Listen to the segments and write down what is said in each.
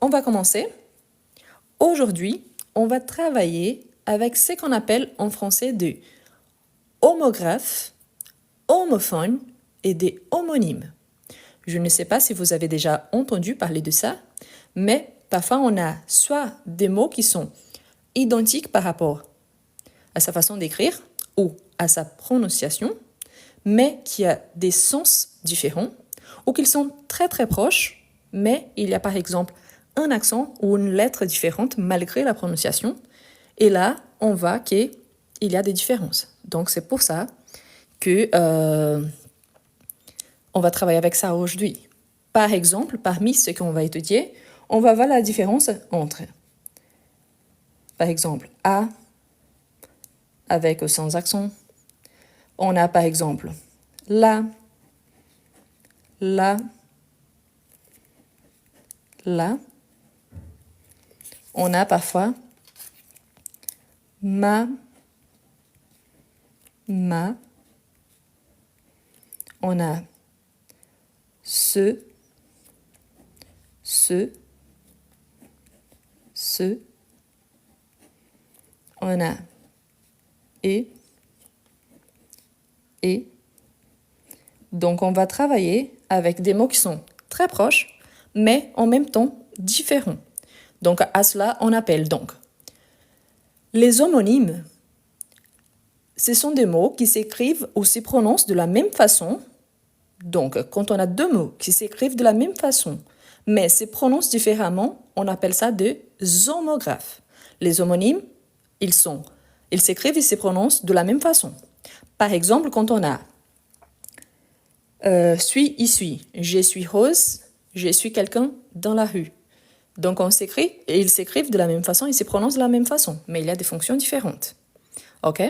on va commencer. Aujourd'hui, on va travailler avec ce qu'on appelle en français des homographes, homophones et des homonymes. Je ne sais pas si vous avez déjà entendu parler de ça, mais parfois on a soit des mots qui sont identiques par rapport à sa façon d'écrire ou à sa prononciation, mais qui a des sens différents, ou qu'ils sont très très proches, mais il y a par exemple un accent ou une lettre différente malgré la prononciation, et là on voit qu'il y a des différences. Donc c'est pour ça que on va travailler avec ça aujourd'hui. Par exemple, parmi ce qu'on va étudier, on va voir la différence entre, par exemple, A avec ou sans accent. On a par exemple la, la. On a parfois ma. On a ce. On a et. Donc, on va travailler avec des mots qui sont très proches, mais en même temps différents. Donc, à cela, on appelle donc les homonymes. Ce sont des mots qui s'écrivent ou se prononcent de la même façon. Donc, quand on a deux mots qui s'écrivent de la même façon, mais se prononcent différemment, on appelle ça des homographes. Les homonymes, ils s'écrivent et se prononcent de la même façon. Par exemple, quand on a suis, y suis, je suis Rose, je suis quelqu'un dans la rue. Donc on s'écrit et ils s'écrivent de la même façon, ils se prononcent de la même façon, mais il y a des fonctions différentes. Ok?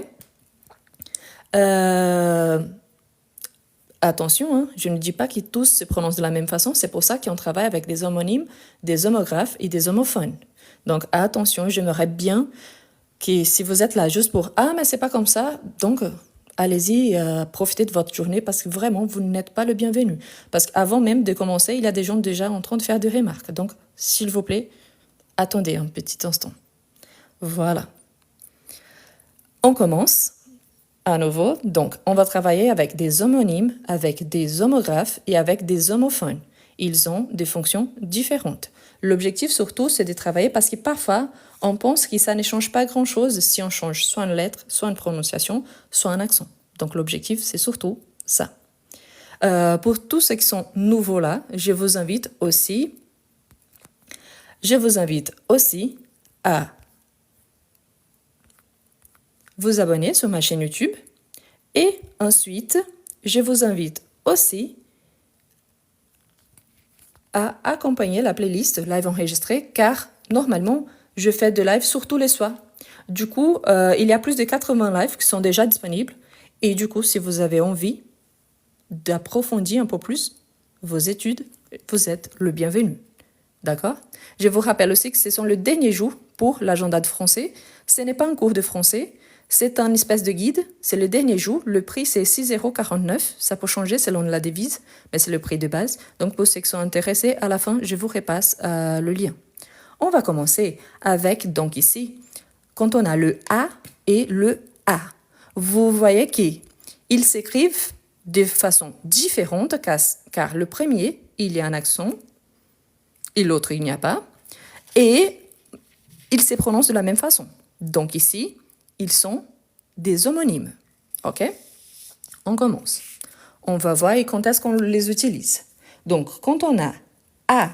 Attention, hein, je ne dis pas qu'ils tous se prononcent de la même façon, c'est pour ça qu'on travaille avec des homonymes, des homographes et des homophones. Donc attention, j'aimerais bien que si vous êtes là juste pour « Ah, mais c'est pas comme ça », donc allez-y, profitez de votre journée parce que vraiment, vous n'êtes pas le bienvenu. Parce qu'avant même de commencer, il y a des gens déjà en train de faire des remarques. Donc, s'il vous plaît, attendez un petit instant. Voilà. On commence à nouveau. Donc, on va travailler avec des homonymes, avec des homographes et avec des homophones. Ils ont des fonctions différentes. L'objectif surtout, c'est de travailler parce que parfois, on pense que ça ne change pas grand-chose si on change soit une lettre, soit une prononciation, soit un accent. Donc l'objectif, c'est surtout ça. Pour tous ceux qui sont nouveaux là, je vous invite aussi à vous abonner sur ma chaîne YouTube. Et ensuite, je vous invite aussi à accompagner la playlist live enregistrée car normalement, je fais des lives sur tous les soirs. Du coup, il y a plus de 80 lives qui sont déjà disponibles. Et du coup, si vous avez envie d'approfondir un peu plus vos études, vous êtes le bienvenu. D'accord? Je vous rappelle aussi que ce sont le dernier jour pour l'agenda de français. Ce n'est pas un cours de français, c'est un espèce de guide. C'est le dernier jour. Le prix, c'est 6,49 €. Ça peut changer selon la devise, mais c'est le prix de base. Donc, pour ceux qui sont intéressés, à la fin, je vous repasse le lien. On va commencer avec, donc ici, quand on a le A et le A. Vous voyez qu'ils s'écrivent de façon différente car le premier, il y a un accent et l'autre, il n'y a pas. Et ils se prononcent de la même façon. Donc ici, ils sont des homonymes. OK? On commence. On va voir quand est-ce qu'on les utilise. Donc, quand on a « a »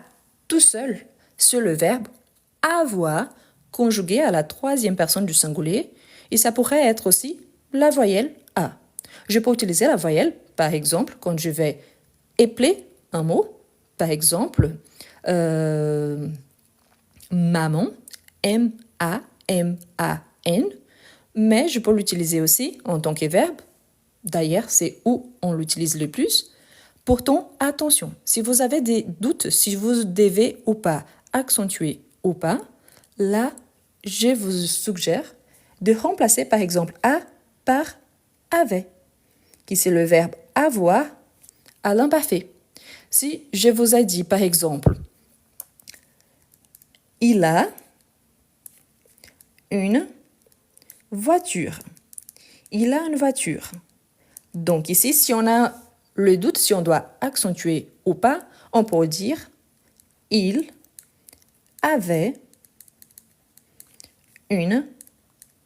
tout seul, c'est le verbe « avoir » conjugué à la troisième personne du singulier. Et ça pourrait être aussi la voyelle « a ». Je peux utiliser la voyelle, par exemple, quand je vais épeler un mot. Par exemple, maman, M-A-M-A-N. Mais je peux l'utiliser aussi en tant que verbe. D'ailleurs, c'est où on l'utilise le plus. Pourtant, attention, si vous avez des doutes, si vous devez ou pas accentuer ou pas, là, je vous suggère de remplacer par exemple « a » par « avait », qui c'est le verbe « avoir » à l'imparfait. Si je vous ai dit par exemple Il a une voiture. Il a une voiture. Donc ici, si on a le doute, si on doit accentuer ou pas, on peut dire il avait une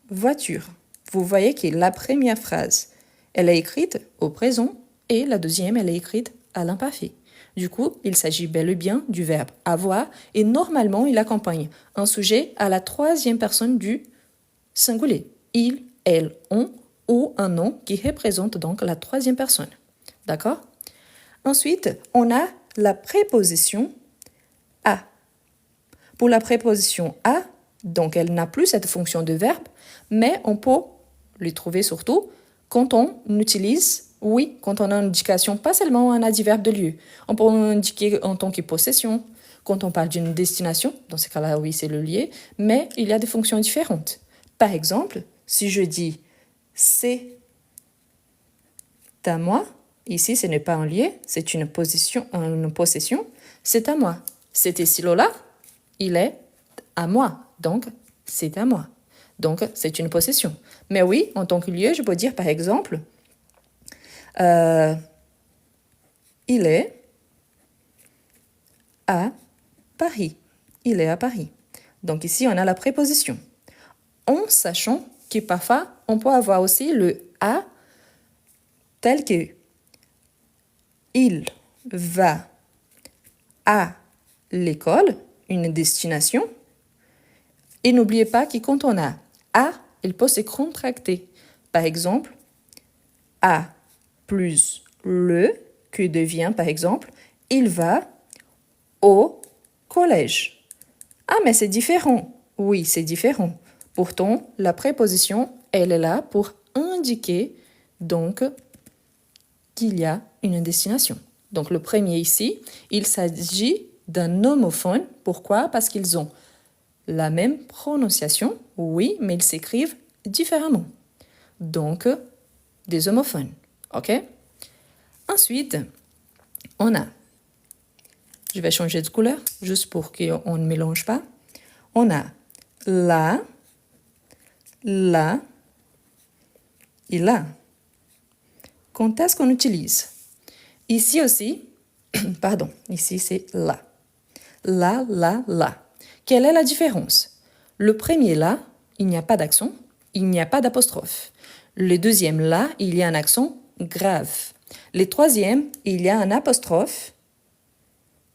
voiture. Vous voyez que la première phrase, elle est écrite au présent et la deuxième, elle est écrite à l'imparfait. Du coup, il s'agit bel et bien du verbe avoir et normalement, il accompagne un sujet à la troisième personne du singulier. Il, elle, on ou un nom qui représente donc la troisième personne. D'accord? Ensuite, on a la préposition à. Pour la préposition à, donc elle n'a plus cette fonction de verbe, mais on peut les trouver surtout quand on utilise, oui, quand on a une indication, pas seulement un adverbe de lieu. On peut indiquer en tant que possession, quand on parle d'une destination, dans ce cas-là, oui, c'est le lieu, mais il y a des fonctions différentes. Par exemple, si je dis c'est à moi, ici ce n'est pas un lieu, c'est une possession, c'est à moi. Cet stylo-là, il est à moi, donc c'est à moi. Donc c'est une possession. Mais oui, en tant que lieu, je peux dire par exemple, il est à Paris. Il est à Paris. Donc ici, on a la préposition. En sachant que parfois, on peut avoir aussi le à tel que il va à l'école, une destination. Et n'oubliez pas que quand on a à, il peut se contracter. Par exemple, à plus le, que devient par exemple, il va au collège. Ah, mais c'est différent. Oui, c'est différent. Pourtant, la préposition, elle est là pour indiquer donc qu'il y a une destination. Donc le premier ici, il s'agit d'un homophone. Pourquoi? Parce qu'ils ont la même prononciation, oui, mais ils s'écrivent différemment. Donc, des homophones. OK? Ensuite, on a, je vais changer de couleur, juste pour qu'on ne mélange pas. On a la et la. Quand est-ce qu'on utilise? Ici aussi, pardon, ici c'est la. La. Quelle est la différence? Le premier là, il n'y a pas d'accent, il n'y a pas d'apostrophe. Le deuxième là, il y a un accent grave. Le troisième, il y a un apostrophe,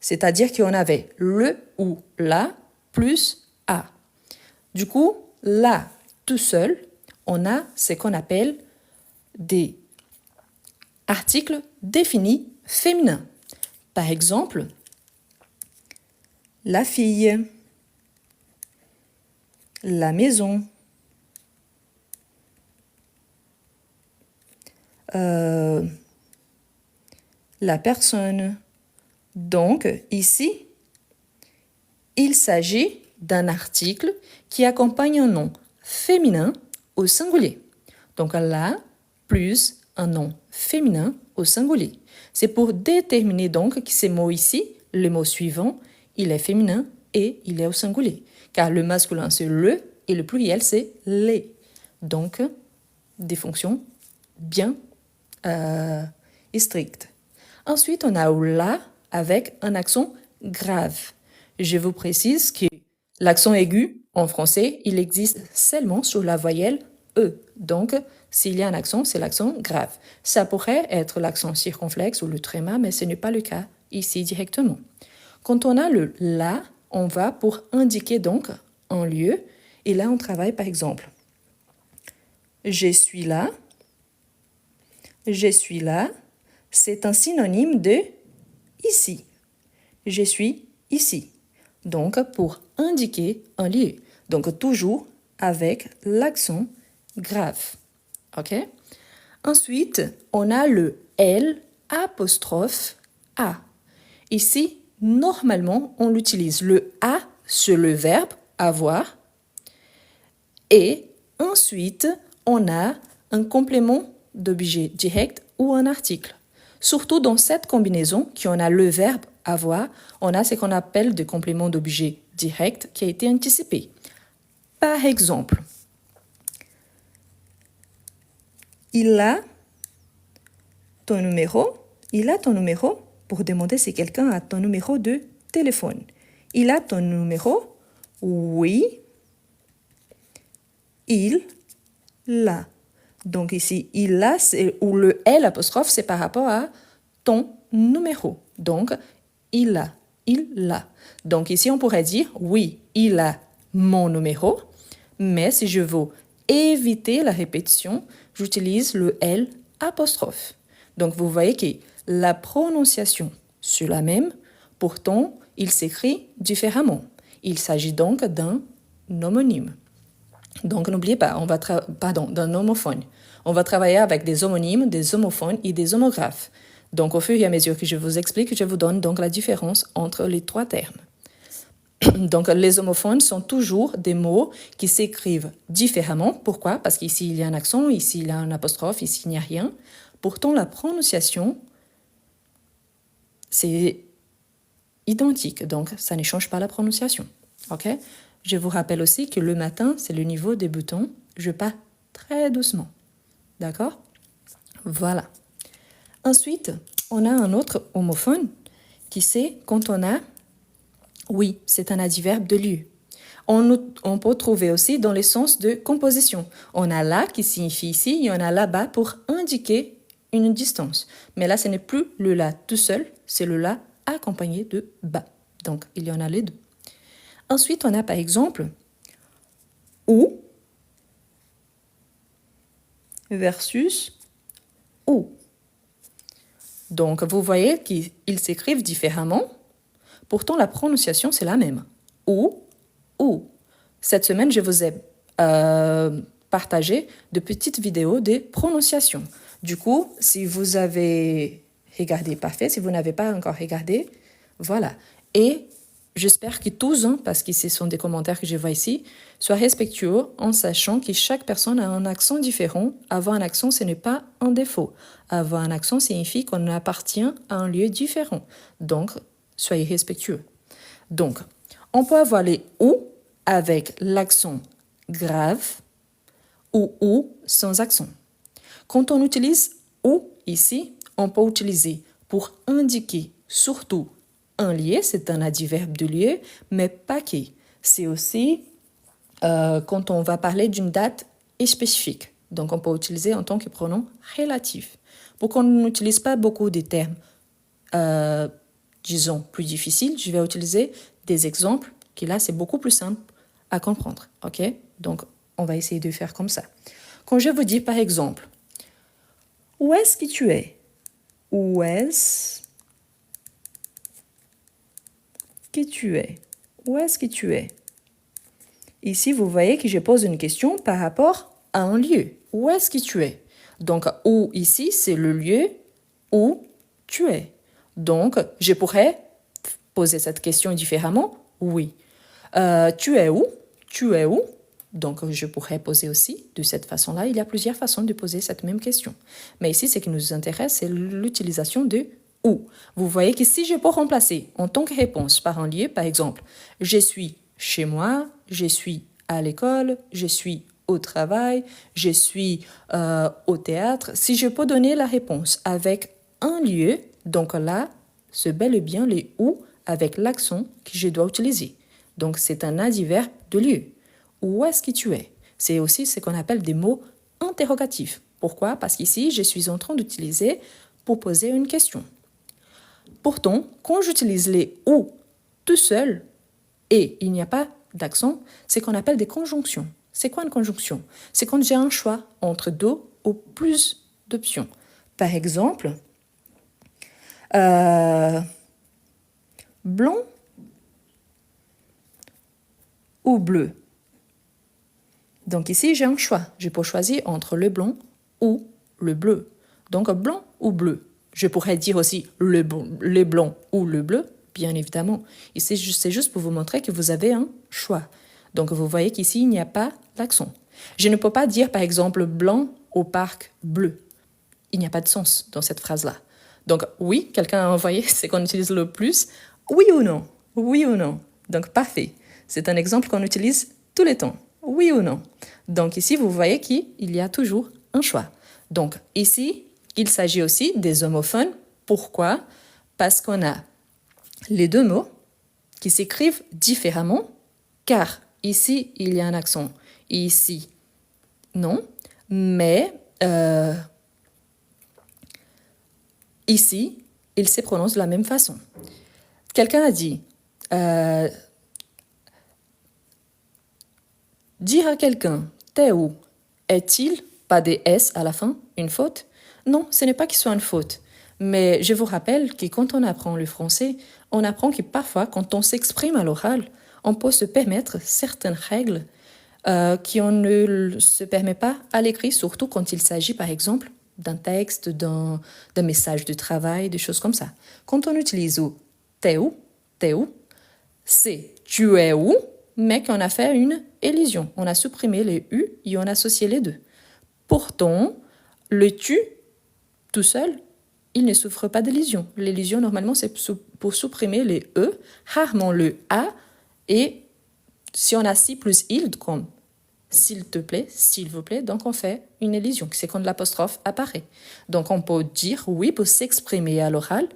c'est-à-dire qu'on avait le ou la plus a. Du coup, là, tout seul, on a ce qu'on appelle des articles définis féminins. Par exemple, la fille, la maison, la personne. Donc, ici, il s'agit d'un article qui accompagne un nom féminin au singulier. Donc là, plus un nom féminin au singulier. C'est pour déterminer donc que ces mots ici, le mot suivant, il est féminin et il est au singulier. Car le masculin, c'est le et le pluriel, c'est les. Donc, des fonctions bien strictes. Ensuite, on a la avec un accent grave. Je vous précise que l'accent aigu, en français, il existe seulement sur la voyelle E. Donc, s'il y a un accent, c'est l'accent grave. Ça pourrait être l'accent circonflexe ou le tréma, mais ce n'est pas le cas ici directement. Quand on a le la, on va pour indiquer donc un lieu. Et là, on travaille par exemple. Je suis là. Je suis là. C'est un synonyme de ici. Je suis ici. Donc, pour indiquer un lieu. Donc, toujours avec l'accent grave. OK? Ensuite, on a le L apostrophe A. Ici, normalement, on utilise le A sur le verbe avoir. Et ensuite, on a un complément d'objet direct ou un article. Surtout dans cette combinaison, qui on a le verbe avoir, on a ce qu'on appelle des compléments d'objet direct qui a été anticipé. Par exemple, il a ton numéro pour demander si quelqu'un a ton numéro de téléphone. Il a ton numéro? Oui, il l'a. Donc ici, il a, ou le L apostrophe, c'est par rapport à ton numéro. Donc, il l'a. Donc ici, on pourrait dire, oui, il a mon numéro, mais si je veux éviter la répétition, j'utilise le L apostrophe. Donc, vous voyez que la prononciation, c'est la même, pourtant, il s'écrit différemment. Il s'agit donc d'un homonyme. Donc, n'oubliez pas, d'un homophone. On va travailler avec des homonymes, des homophones et des homographes. Donc, au fur et à mesure que je vous explique, je vous donne donc la différence entre les trois termes. Donc, les homophones sont toujours des mots qui s'écrivent différemment. Pourquoi? Parce qu'ici, il y a un accent, ici, il y a un apostrophe, ici, il n'y a rien. Pourtant, la prononciation, c'est identique. Donc, ça ne change pas la prononciation. OK? Je vous rappelle aussi que le matin, c'est le niveau des boutons. Je pars très doucement. D'accord? Voilà. Ensuite, on a un autre homophone qui c'est quand on a oui, c'est un adverbe de lieu. On peut trouver aussi dans les sens de composition. On a là qui signifie ici, et on a là-bas pour indiquer une distance. Mais là, ce n'est plus le là tout seul, c'est le là accompagné de bas. Donc, il y en a les deux. Ensuite, on a par exemple ou versus ou. Donc, vous voyez qu'ils s'écrivent différemment. Pourtant, la prononciation, c'est la même. Ou. Cette semaine, je vous ai partagé de petites vidéos des prononciations. Du coup, si vous avez regardé, parfait. Si vous n'avez pas encore regardé, voilà. Et j'espère que tous, parce que ce sont des commentaires que je vois ici, soient respectueux en sachant que chaque personne a un accent différent. Avoir un accent, ce n'est pas un défaut. Avoir un accent signifie qu'on appartient à un lieu différent. Donc, soyez respectueux. Donc, on peut avoir les ou avec l'accent grave ou sans accent. Quand on utilise ou ici, on peut utiliser pour indiquer surtout un lieu, c'est un adverbe de lieu, mais pas qui. C'est aussi quand on va parler d'une date spécifique. Donc, on peut utiliser en tant que pronom relatif. Pour qu'on n'utilise pas beaucoup de termes disons, plus difficiles, je vais utiliser des exemples qui là, c'est beaucoup plus simple à comprendre. OK? Donc, on va essayer de faire comme ça. Quand je vous dis, par exemple, où est-ce que tu es? Où est-ce que tu es? Où est-ce que tu es? Ici, vous voyez que je pose une question par rapport à un lieu. Où est-ce que tu es? Donc, où ici, c'est le lieu où tu es. Donc, je pourrais poser cette question différemment. Oui. Tu es où? Tu es où? Donc, je pourrais poser aussi de cette façon-là. Il y a plusieurs façons de poser cette même question. Mais ici, ce qui nous intéresse, c'est l'utilisation de où. Vous voyez que si je peux remplacer en tant que réponse par un lieu, par exemple, je suis chez moi, je suis à l'école, je suis au travail, je suis au théâtre. Si je peux donner la réponse avec un lieu, donc là, c'est bel et bien les ou avec l'accent que je dois utiliser. Donc, c'est un adverbe de lieu. Où est-ce que tu es? C'est aussi ce qu'on appelle des mots interrogatifs. Pourquoi? Parce qu'ici, je suis en train d'utiliser pour poser une question. Pourtant, quand j'utilise les ou tout seul et il n'y a pas d'accent, c'est qu'on appelle des conjonctions. C'est quoi une conjonction? C'est quand j'ai un choix entre deux ou plus d'options. Par exemple, blanc ou bleu. Donc ici, j'ai un choix. Je peux choisir entre le blanc ou le bleu. Donc blanc ou bleu. Je pourrais dire aussi le blanc ou le bleu, bien évidemment. Ici, c'est juste pour vous montrer que vous avez un choix. Donc vous voyez qu'ici, il n'y a pas d'accent. Je ne peux pas dire, par exemple, blanc au parc bleu. Il n'y a pas de sens dans cette phrase-là. Donc oui, quelqu'un a envoyé, c'est qu'on utilise le plus. Oui ou non? Oui ou non? Donc parfait. C'est un exemple qu'on utilise tous les temps. Oui ou non? Donc ici, vous voyez qu'il y a toujours un choix. Donc ici, il s'agit aussi des homophones. Pourquoi? Parce qu'on a les deux mots qui s'écrivent différemment, car ici, il y a un accent, et ici, non, mais ici, il se prononce de la même façon. Quelqu'un a dit, dire à quelqu'un, t'es où? Est-il, pas des S à la fin, une faute? Non, ce n'est pas qu'il soit une faute. Mais je vous rappelle que quand on apprend le français, on apprend que parfois, quand on s'exprime à l'oral, on peut se permettre certaines règles qu'on ne se permet pas à l'écrit, surtout quand il s'agit, par exemple, d'un texte, d'un message de travail, des choses comme ça. Quand on utilise t'es où, c'est tu es où, mais qu'on a fait une élision. On a supprimé les U et on a associé les deux. Pourtant, le tu, tout seul, il ne souffre pas d'élision. L'élision, normalement, c'est pour supprimer les E, rarement le A, et si on a si plus il, comme s'il te plaît, s'il vous plaît, donc on fait une élision, c'est quand l'apostrophe apparaît. Donc on peut dire oui pour s'exprimer à l'oral,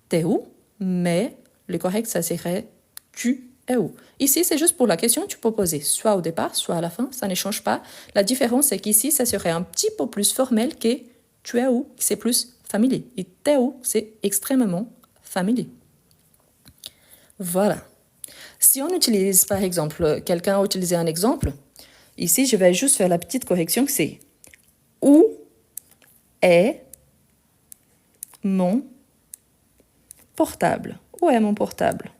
t'es où, mais le correct, ça serait tu es où. Ici, c'est juste pour la question, tu peux poser soit au départ, soit à la fin, ça ne change pas. La différence, c'est qu'ici, ça serait un petit peu plus formel que tu es où, c'est plus familier. Et t'es où, c'est extrêmement familier. Voilà. Si on utilise, par exemple, quelqu'un a utilisé un exemple, ici, je vais juste faire la petite correction que c'est où est mon portable? Où est mon portable?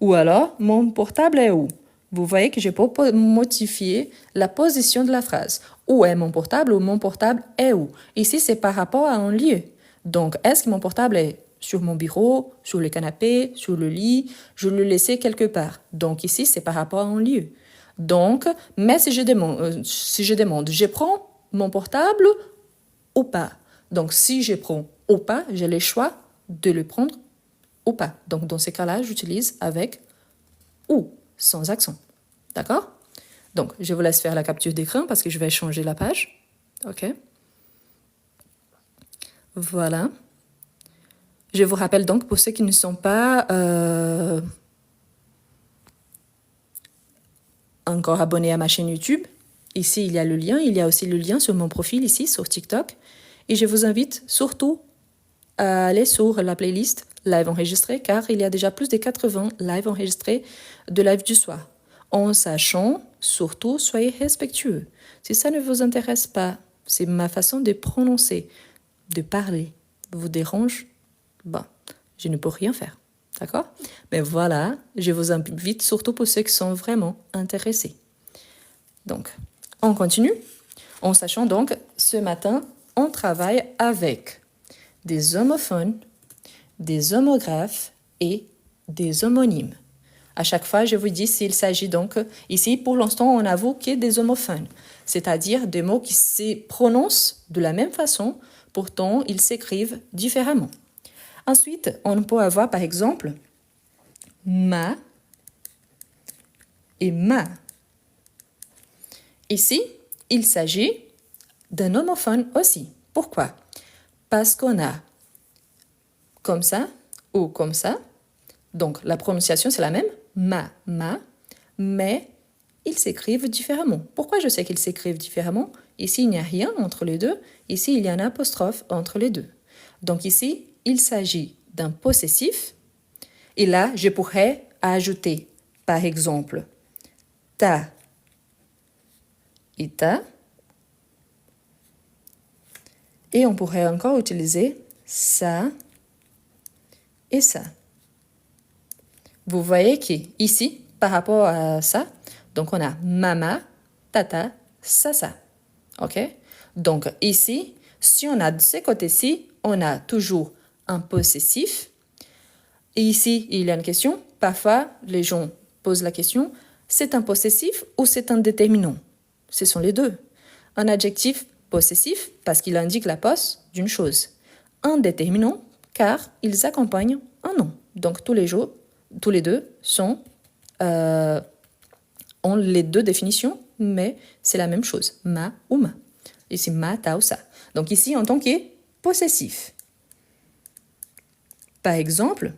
Ou alors, mon portable est où? Vous voyez que je peux modifier la position de la phrase. Où est mon portable ou mon portable est où? Ici, c'est par rapport à un lieu. Donc, est-ce que mon portable est sur mon bureau, sur le canapé, sur le lit? Je le laissais quelque part. Donc, ici, c'est par rapport à un lieu. Donc, mais si je demande, je prends mon portable ou pas? Donc, si je prends ou pas, j'ai le choix de le prendre ou pas. Donc, dans ces cas-là, j'utilise avec ou, sans accent. D'accord? Donc, je vous laisse faire la capture d'écran parce que je vais changer la page. OK? Voilà. Je vous rappelle donc, pour ceux qui ne sont pas encore abonnés à ma chaîne YouTube, ici, il y a le lien. Il y a aussi le lien sur mon profil ici, sur TikTok. Et je vous invite surtout à aller sur la playlist live enregistré, car il y a déjà plus de 80 lives enregistrés de live du soir. En sachant, surtout, soyez respectueux. Si ça ne vous intéresse pas, c'est ma façon de prononcer, de parler, vous dérange, je ne peux rien faire. D'accord? Mais voilà, je vous invite surtout pour ceux qui sont vraiment intéressés. Donc, on continue. En sachant donc, ce matin, on travaille avec des homophones, des homographes et des homonymes. À chaque fois, je vous dis s'il s'agit donc, ici, pour l'instant, on avoue qu'il y a des homophones, c'est-à-dire des mots qui se prononcent de la même façon, pourtant ils s'écrivent différemment. Ensuite, on peut avoir par exemple ma et ma. Ici, il s'agit d'un homophone aussi. Pourquoi? Parce qu'on a comme ça ou comme ça. Donc, la prononciation, c'est la même, ma, mais ils s'écrivent différemment. Pourquoi je sais qu'ils s'écrivent différemment? Ici, il n'y a rien entre les deux. Ici, il y a un apostrophe entre les deux. Donc ici, il s'agit d'un possessif. Et là, je pourrais ajouter, par exemple, ta et ta. Et on pourrait encore utiliser ça et ça. Vous voyez qu'ici, par rapport à ça, donc on a mama, tata, ça. OK? Donc ici, si on a de ce côté-ci, on a toujours un possessif. Et ici, il y a une question. Parfois, les gens posent la question, c'est un possessif ou c'est un déterminant? Ce sont les deux. Un adjectif possessif parce qu'il indique la posse d'une chose. Un déterminant car ils accompagnent un nom. Donc tous les deux sont ont les deux définitions, mais c'est la même chose. Ma ou ma. Ici, ma, ta ou ça. Donc ici, en tant que possessif. Par exemple,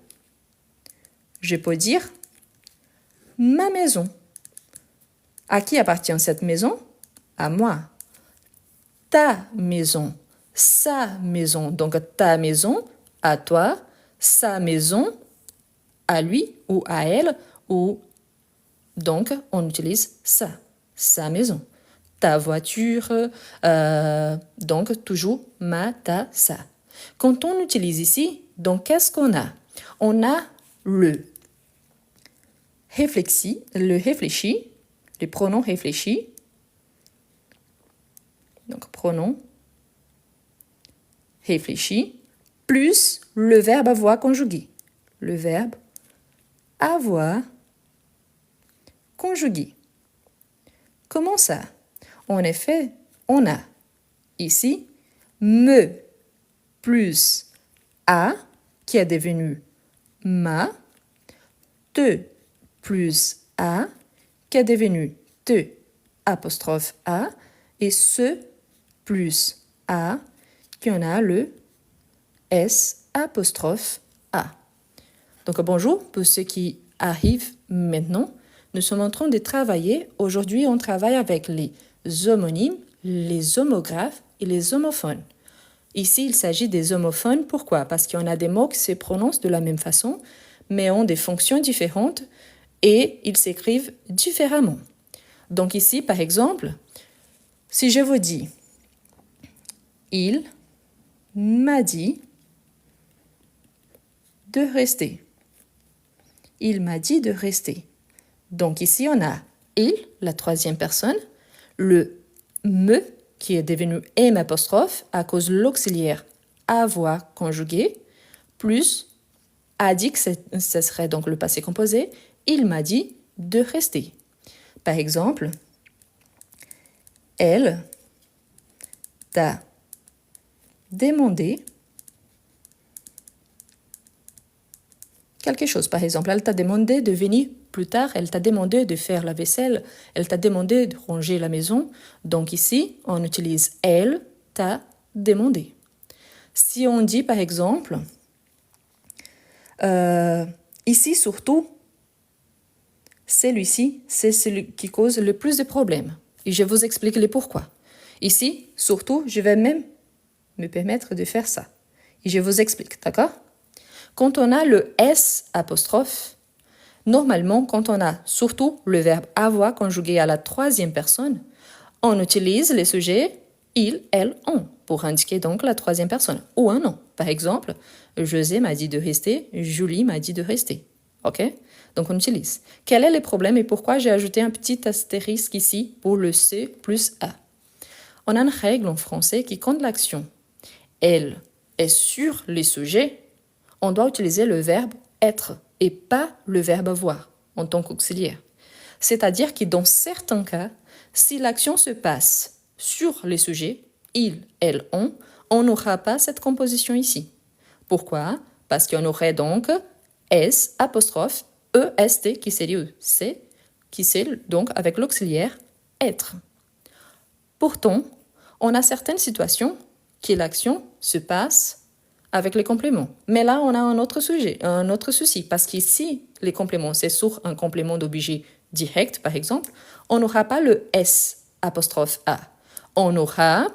je peux dire ma maison. À qui appartient cette maison? À moi. Ta maison, sa maison. Donc ta maison, à toi, sa maison, à lui ou à elle, ou donc on utilise ça, sa maison. Ta voiture, donc toujours ma, ta, ça. Quand on utilise ici, donc qu'est-ce qu'on a? On a le réfléchi, le pronom réfléchi. Donc pronom réfléchi, plus le verbe avoir conjugué. Le verbe avoir conjugué. Comment ça? En effet, on a ici me plus a qui est devenu ma, te plus a qui est devenu te apostrophe a et ce plus a qui en a le s apostrophe a. Donc bonjour pour ceux qui arrivent maintenant. Nous sommes en train de travailler. Aujourd'hui, on travaille avec les homonymes, les homographes et les homophones. Ici, il s'agit des homophones. Pourquoi? Parce qu'il y en a des mots qui se prononcent de la même façon, mais ont des fonctions différentes et ils s'écrivent différemment. Donc ici, par exemple, si je vous dis « Il m'a dit de rester ». Il m'a dit de rester. Donc ici, on a « il », la troisième personne, le « me » qui est devenu « m » apostrophe à cause de l'auxiliaire « avoir » conjugué, plus « a dit » que ce serait donc le passé composé, « il m'a dit de rester ». Par exemple, « elle t'a demandé quelque chose. » Par exemple, elle t'a demandé de venir plus tard, elle t'a demandé de faire la vaisselle, elle t'a demandé de ranger la maison. Donc ici, on utilise « elle t'a demandé ». Si on dit par exemple, ici surtout, celui-ci, c'est celui qui cause le plus de problèmes. Et je vous explique les pourquoi. Ici, surtout, je vais même me permettre de faire ça. Et je vous explique, d'accord? Quand on a le S apostrophe, normalement, quand on a surtout le verbe avoir conjugué à la troisième personne, on utilise les sujets il, elle, on pour indiquer donc la troisième personne ou un nom. Par exemple, José m'a dit de rester, Julie m'a dit de rester. OK? Donc on utilise. Quel est le problème et pourquoi j'ai ajouté un petit astérisque ici pour le C plus A? On a une règle en français qui, quand l'action, elle, est sur les sujets, on doit utiliser le verbe être et pas le verbe avoir en tant qu'auxiliaire. C'est-à-dire que dans certains cas, si l'action se passe sur les sujets, il, elle, on n'aura pas cette composition ici. Pourquoi? Parce qu'on aurait donc S apostrophe EST qui serait C, qui c'est donc avec l'auxiliaire être. Pourtant, on a certaines situations que l'action se passe avec les compléments. Mais là, on a un autre sujet, un autre souci, parce qu'ici, les compléments, c'est sur un complément d'objet direct, par exemple, on n'aura pas le S apostrophe A. On aura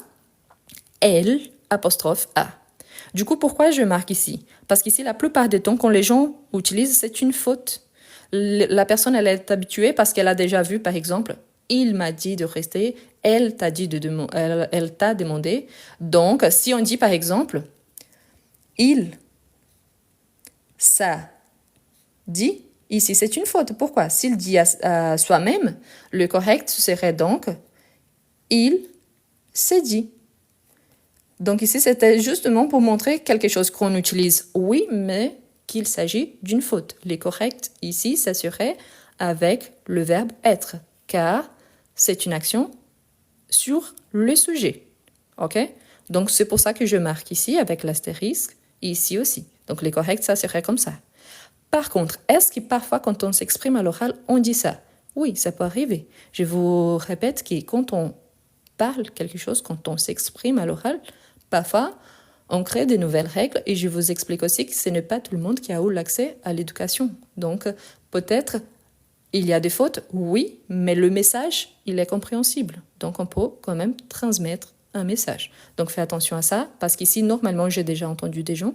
L apostrophe A. Du coup, pourquoi je marque ici? Parce qu'ici, la plupart des temps, quand les gens utilisent, c'est une faute. La personne, elle est habituée parce qu'elle a déjà vu, par exemple, il m'a dit de rester, elle t'a dit elle t'a demandé. Donc, si on dit, par exemple, il, ça, dit, ici, c'est une faute. Pourquoi? S'il dit à soi-même, le correct serait donc, il s'est dit. Donc ici, c'était justement pour montrer quelque chose qu'on utilise, oui, mais qu'il s'agit d'une faute. Les corrects, ici, ça serait avec le verbe être, car c'est une action sur le sujet. OK? Donc, c'est pour ça que je marque ici avec l'astérisque, ici aussi. Donc, les corrects, ça serait comme ça. Par contre, est-ce que parfois, quand on s'exprime à l'oral, on dit ça? Oui, ça peut arriver. Je vous répète que quand on parle quelque chose, quand on s'exprime à l'oral, parfois, on crée de nouvelles règles et je vous explique aussi que ce n'est pas tout le monde qui a eu l'accès à l'éducation. Donc, peut-être, il y a des fautes, oui, mais le message, il est compréhensible. Donc, on peut quand même transmettre un message. Donc, fais attention à ça, parce qu'ici, normalement, j'ai déjà entendu des gens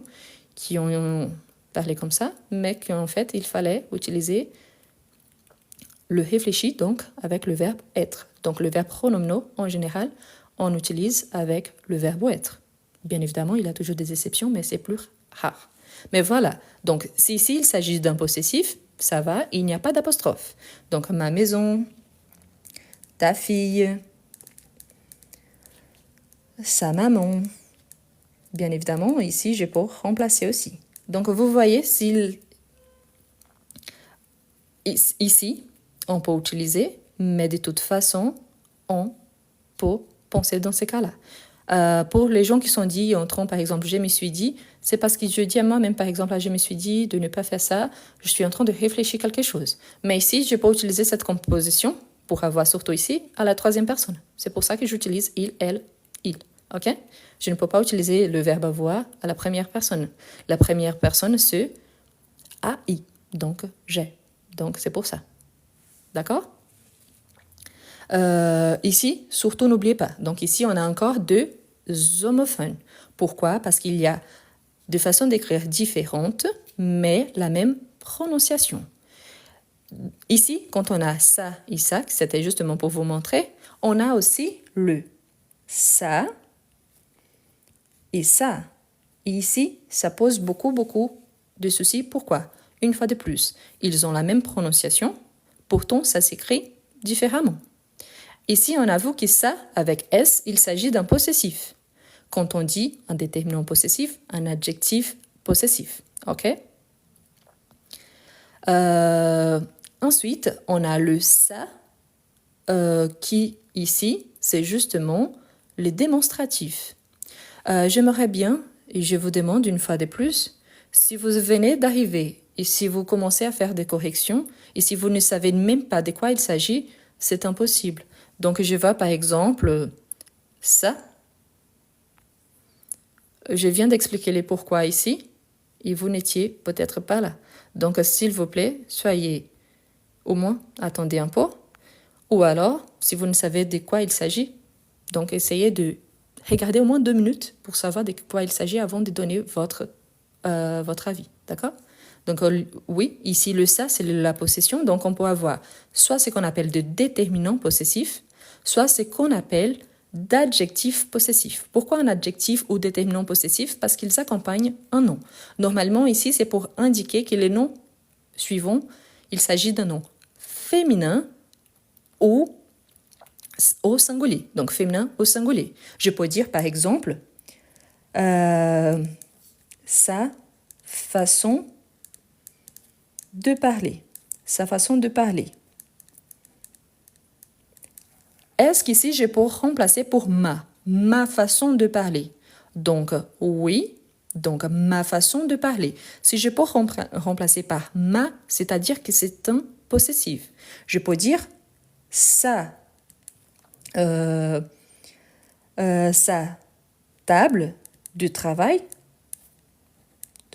qui ont parlé comme ça, mais qu'en fait, il fallait utiliser le réfléchi, donc, avec le verbe être. Donc, le verbe pronominaux, en général, on utilise avec le verbe être. Bien évidemment, il y a toujours des exceptions, mais c'est plus rare. Mais voilà, donc, si ici, il s'agit d'un possessif, ça va, il n'y a pas d'apostrophe. Donc, ma maison, ta fille, sa maman. Bien évidemment, ici, je peux remplacer aussi. Donc, vous voyez, ici, on peut utiliser, mais de toute façon, on peut penser dans ces cas-là. Pour les gens qui sont dit en train, par exemple, je me suis dit, c'est parce que je dis à moi-même, par exemple, je me suis dit de ne pas faire ça, je suis en train de réfléchir quelque chose. Mais ici, je peux utiliser cette composition pour avoir surtout ici à la troisième personne. C'est pour ça que j'utilise il, elle, il. Ok? Je ne peux pas utiliser le verbe avoir à la première personne. La première personne, c'est AI. Donc, j'ai. Donc, c'est pour ça. D'accord? Ici, surtout, n'oubliez pas. Donc, ici, on a encore deux homophones. Pourquoi? Parce qu'il y a deux façons d'écrire différentes, mais la même prononciation. Ici, quand on a ça et ça, c'était justement pour vous montrer, on a aussi le ça et ça. Et ici, ça pose beaucoup de soucis. Pourquoi? Une fois de plus, ils ont la même prononciation, pourtant ça s'écrit différemment. Ici, on avoue que ça, avec S, il s'agit d'un possessif. Quand on dit un déterminant possessif, un adjectif possessif. Ok? Ensuite, on a le ça, qui ici, c'est justement les démonstratifs. J'aimerais bien, et je vous demande une fois de plus, si vous venez d'arriver et si vous commencez à faire des corrections et si vous ne savez même pas de quoi il s'agit, c'est impossible. Donc, je vois par exemple ça. Je viens d'expliquer les pourquoi ici et vous n'étiez peut-être pas là. Donc, s'il vous plaît, soyez au moins, attendez un peu. Ou alors, si vous ne savez de quoi il s'agit, donc essayez de regarder au moins 2 minutes pour savoir de quoi il s'agit avant de donner votre avis. D'accord? Donc, oui, ici, le ça, c'est la possession. Donc, on peut avoir soit ce qu'on appelle de déterminant possessif, soit ce qu'on appelle d'adjectif possessif. Pourquoi un adjectif ou déterminant possessif? Parce qu'ils accompagnent un nom. Normalement, ici, c'est pour indiquer que les noms suivants, il s'agit d'un nom féminin ou au singulier. Donc, féminin au singulier. Je peux dire, par exemple, sa façon de parler. Sa façon de parler. Est-ce qu'ici, je peux remplacer pour ma façon de parler? Donc, oui, donc ma façon de parler. Si je peux remplacer par ma, c'est-à-dire que c'est un possessif. Je peux dire sa table de travail,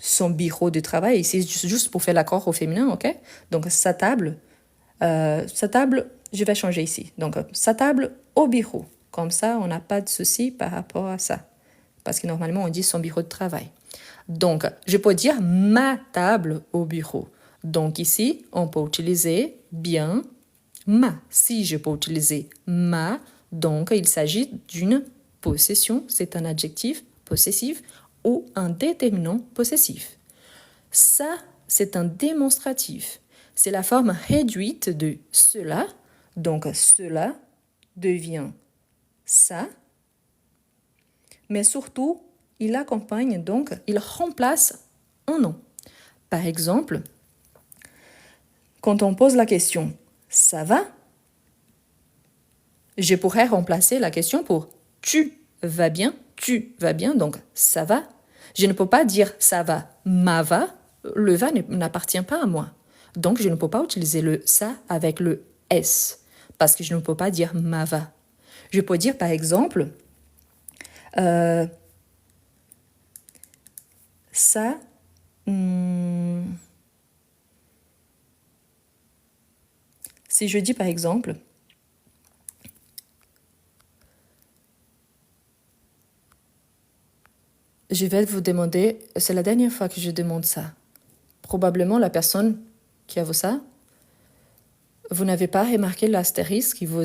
son bureau de travail, ici juste pour faire l'accord au féminin, ok? Donc sa table, je vais changer ici. Donc sa table au bureau. Comme ça, on n'a pas de souci par rapport à ça. Parce que normalement, on dit son bureau de travail. Donc, je peux dire ma table au bureau. Donc ici, on peut utiliser bien ma. Si je peux utiliser ma, donc il s'agit d'une possession, c'est un adjectif possessif ou un déterminant possessif. Ça, c'est un démonstratif. C'est la forme réduite de cela. Donc cela devient ça. Mais surtout, il accompagne donc, il remplace un nom. Par exemple, quand on pose la question « ça va ?» je pourrais remplacer la question pour « tu vas bien ?» donc ça va. Je ne peux pas dire « ça va », « ma va » le va n'appartient pas à moi. Donc, je ne peux pas utiliser le ça avec le S, parce que je ne peux pas dire ma va. Je peux dire, par exemple, ça, si je dis, par exemple, je vais vous demander, c'est la dernière fois que je demande ça. Probablement, la personne qui a vu ça, vous n'avez pas remarqué l'astérisque qui vous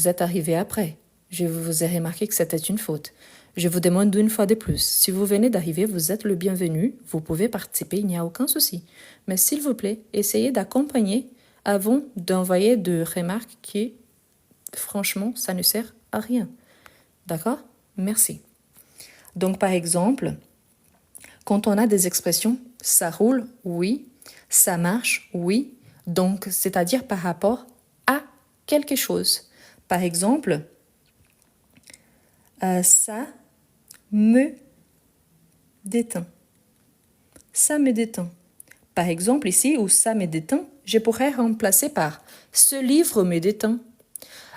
êtes arrivé après. Je vous ai remarqué que c'était une faute. Je vous demande une fois de plus. Si vous venez d'arriver, vous êtes le bienvenu. Vous pouvez participer, il n'y a aucun souci. Mais s'il vous plaît, essayez d'accompagner avant d'envoyer de remarques qui, franchement, ça ne sert à rien. D'accord? Merci. Donc, par exemple, quand on a des expressions, ça roule, oui, ça marche, oui. Donc, c'est-à-dire par rapport à quelque chose. Par exemple, ça me détend. Ça me détend. Par exemple, ici, où ça me détend, je pourrais remplacer par ce livre me détend.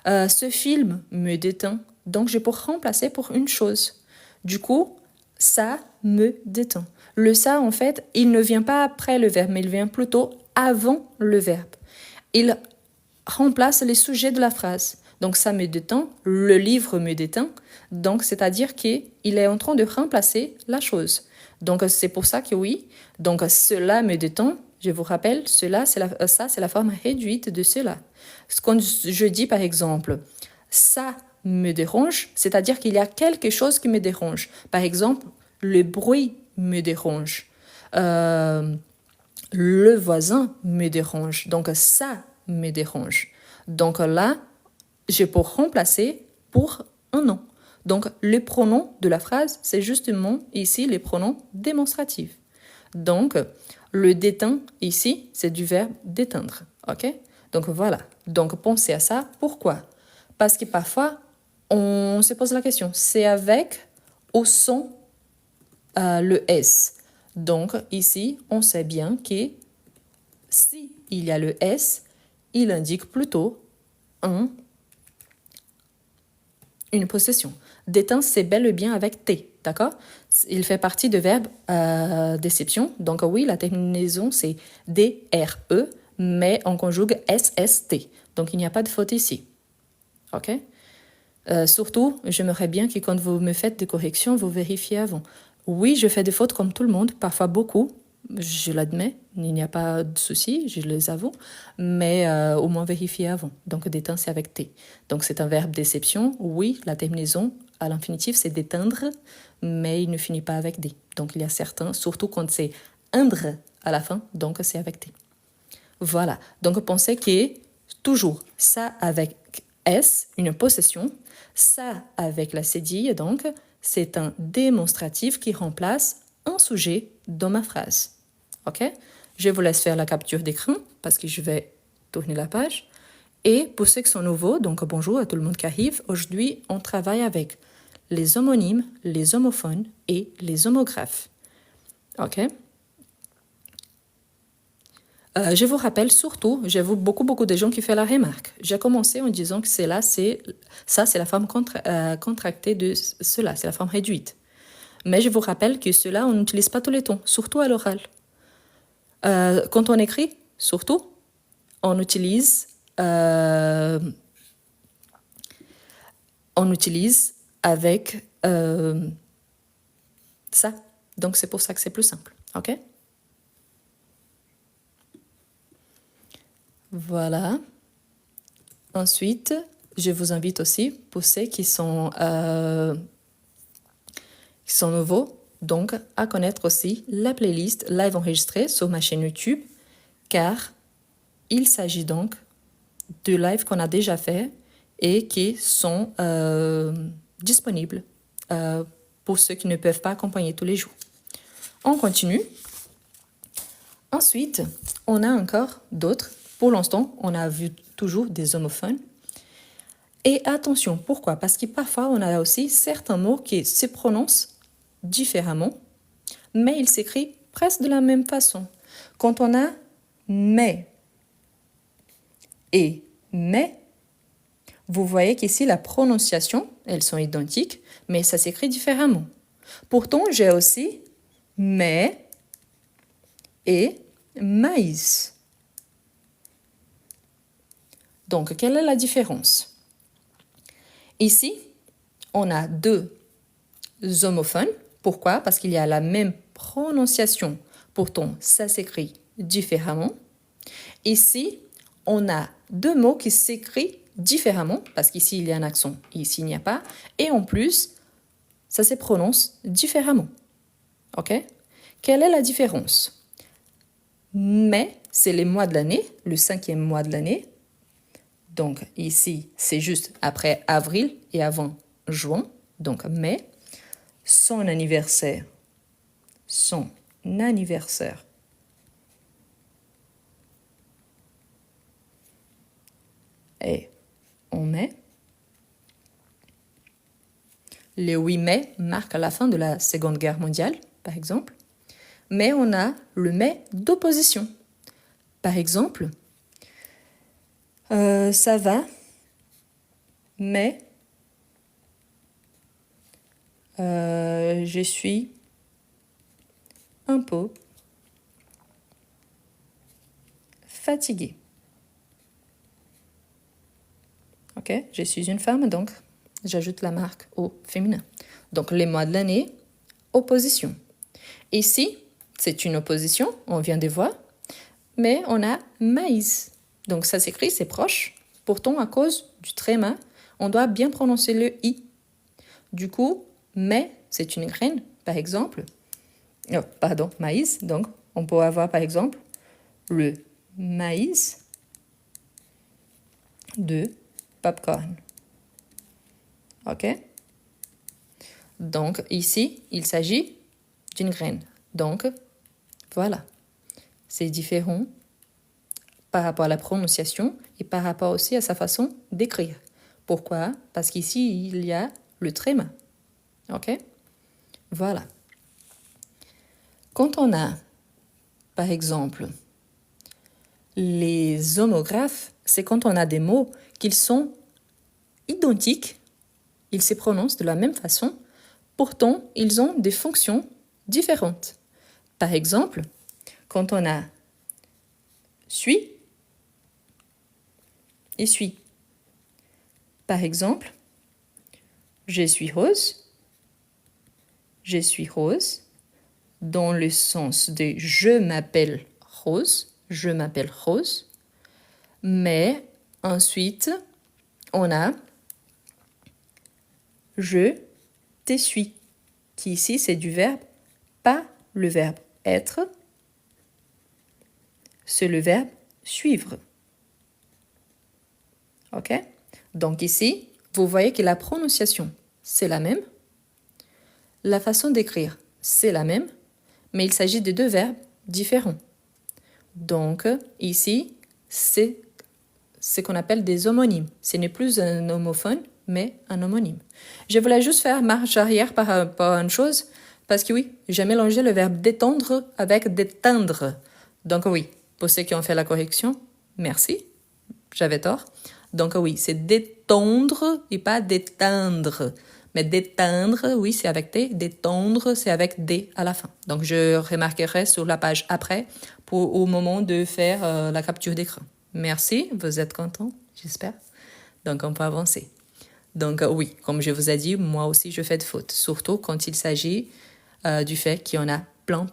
Ce film me détend. Donc, je pourrais remplacer pour une chose. Du coup, ça me détend. Le ça, en fait, il ne vient pas après le verbe, mais il vient plutôt avant le verbe. Il remplace les sujets de la phrase. Donc, ça me détend, le livre me détend. Donc, c'est-à-dire qu'il est en train de remplacer la chose. Donc, c'est pour ça que oui. Donc, cela me détend. Je vous rappelle, cela, ça, c'est la forme réduite de cela. Quand je dis, par exemple, ça me dérange, c'est-à-dire qu'il y a quelque chose qui me dérange. Par exemple, le bruit me dérange. Le voisin me dérange. Donc, ça me dérange. Donc là, je peux remplacer pour un nom. Donc, les pronoms de la phrase, c'est justement ici les pronoms démonstratifs. Donc, le déteint ici, c'est du verbe déteindre. OK? Donc, voilà. Donc, pensez à ça. Pourquoi? Parce que parfois, on se pose la question, c'est avec ou sans le S. Donc, ici, on sait bien que si il y a le S, il indique plutôt une possession. Déteint, c'est bel et bien avec T, d'accord? Il fait partie du verbe déception. Donc oui, la terminaison, c'est D-R-E, mais on conjugue S-S-T. Donc il n'y a pas de faute ici. OK? Surtout, j'aimerais bien que quand vous me faites des corrections, vous vérifiez avant. Oui, je fais des fautes comme tout le monde, parfois beaucoup. Je l'admets, il n'y a pas de souci, je les avoue, mais au moins vérifier avant. Donc, déteint, c'est avec T. Donc, c'est un verbe déception. Oui, la terminaison à l'infinitif, c'est d'éteindre, mais il ne finit pas avec D. Donc, il y a certains, surtout quand c'est indre à la fin, donc c'est avec T. Voilà. Donc, pensez que toujours ça avec S, une possession, ça avec la cédille, donc, c'est un démonstratif qui remplace un sujet dans ma phrase. OK? Je vous laisse faire la capture d'écran parce que je vais tourner la page. Et pour ceux qui sont nouveaux, donc bonjour à tout le monde qui arrive. Aujourd'hui, on travaille avec les homonymes, les homophones et les homographes. OK? Je vous rappelle surtout, j'ai vu beaucoup de gens qui font la remarque. J'ai commencé en disant que c'est la forme contractée de cela, c'est la forme réduite. Mais je vous rappelle que cela, on n'utilise pas tous les temps, surtout à l'oral. Quand on écrit, surtout, on utilise avec ça. Donc, c'est pour ça que c'est plus simple. OK? Voilà. Ensuite, je vous invite aussi, pour ceux qui sont nouveaux, donc à connaître aussi la playlist live enregistrée sur ma chaîne YouTube, car il s'agit donc de lives qu'on a déjà fait et qui sont disponibles pour ceux qui ne peuvent pas accompagner tous les jours. On continue. Ensuite, on a encore d'autres. Pour l'instant, on a vu toujours des homophones. Et attention, pourquoi? Parce que parfois, on a aussi certains mots qui se prononcent différemment, mais ils s'écrivent presque de la même façon. Quand on a mais et mais, vous voyez qu'ici, la prononciation, elles sont identiques, mais ça s'écrit différemment. Pourtant, j'ai aussi mais et maïs. Donc, quelle est la différence? Ici, on a deux homophones. Pourquoi? Parce qu'il y a la même prononciation. Pourtant, ça s'écrit différemment. Ici, on a deux mots qui s'écrivent différemment, parce qu'ici, il y a un accent, ici, il n'y a pas. Et en plus, ça se prononce différemment. OK? Quelle est la différence? Mais, c'est les mois de l'année, le 5e mois de l'année. Donc, ici, c'est juste après avril et avant juin. Donc, mai. Son anniversaire. Et en mai. Le 8 mai marque la fin de la Seconde Guerre mondiale, par exemple. Mais on a le mai d'opposition. Par exemple, ça va, mais je suis un peu fatiguée. Ok, je suis une femme, donc j'ajoute la marque au féminin. Donc les mois de l'année, opposition. Ici, c'est une opposition, on vient de voir, mais on a maïs. Donc ça s'écrit, c'est proche. Pourtant, à cause du tréma, on doit bien prononcer le i. Du coup, mais, c'est une graine, par exemple. Oh, pardon, maïs. Donc, on peut avoir, par exemple, le maïs de popcorn. OK? Donc, ici, il s'agit d'une graine. Donc, voilà. C'est différent par rapport à la prononciation et par rapport aussi à sa façon d'écrire. Pourquoi? Parce qu'ici, il y a le tréma. OK? Voilà. Quand on a, par exemple, les homographes, c'est quand on a des mots qui sont identiques, ils se prononcent de la même façon, pourtant ils ont des fonctions différentes. Par exemple, quand on a suis et suis. Par exemple, je suis rose, dans le sens de je m'appelle Rose, mais ensuite, on a je t'essuie, qui ici c'est du verbe, pas le verbe être, c'est le verbe suivre. OK? Donc ici, vous voyez que la prononciation, c'est la même. La façon d'écrire, c'est la même, mais il s'agit de deux verbes différents. Donc ici, c'est ce qu'on appelle des homonymes. Ce n'est plus un homophone, mais un homonyme. Je voulais juste faire marche arrière par rapport à une chose, parce que oui, j'ai mélangé le verbe détendre avec déteindre. Donc oui, pour ceux qui ont fait la correction, merci, j'avais tort. Donc oui, c'est détendre et pas déteindre. Mais déteindre, oui, c'est avec T. Détendre, c'est avec D à la fin. Donc je remarquerai sur la page après au moment de faire la capture d'écran. Merci, vous êtes content, j'espère. Donc on peut avancer. Donc oui, comme je vous ai dit, moi aussi je fais de fautes. Surtout quand il s'agit du fait qu'il y en a plein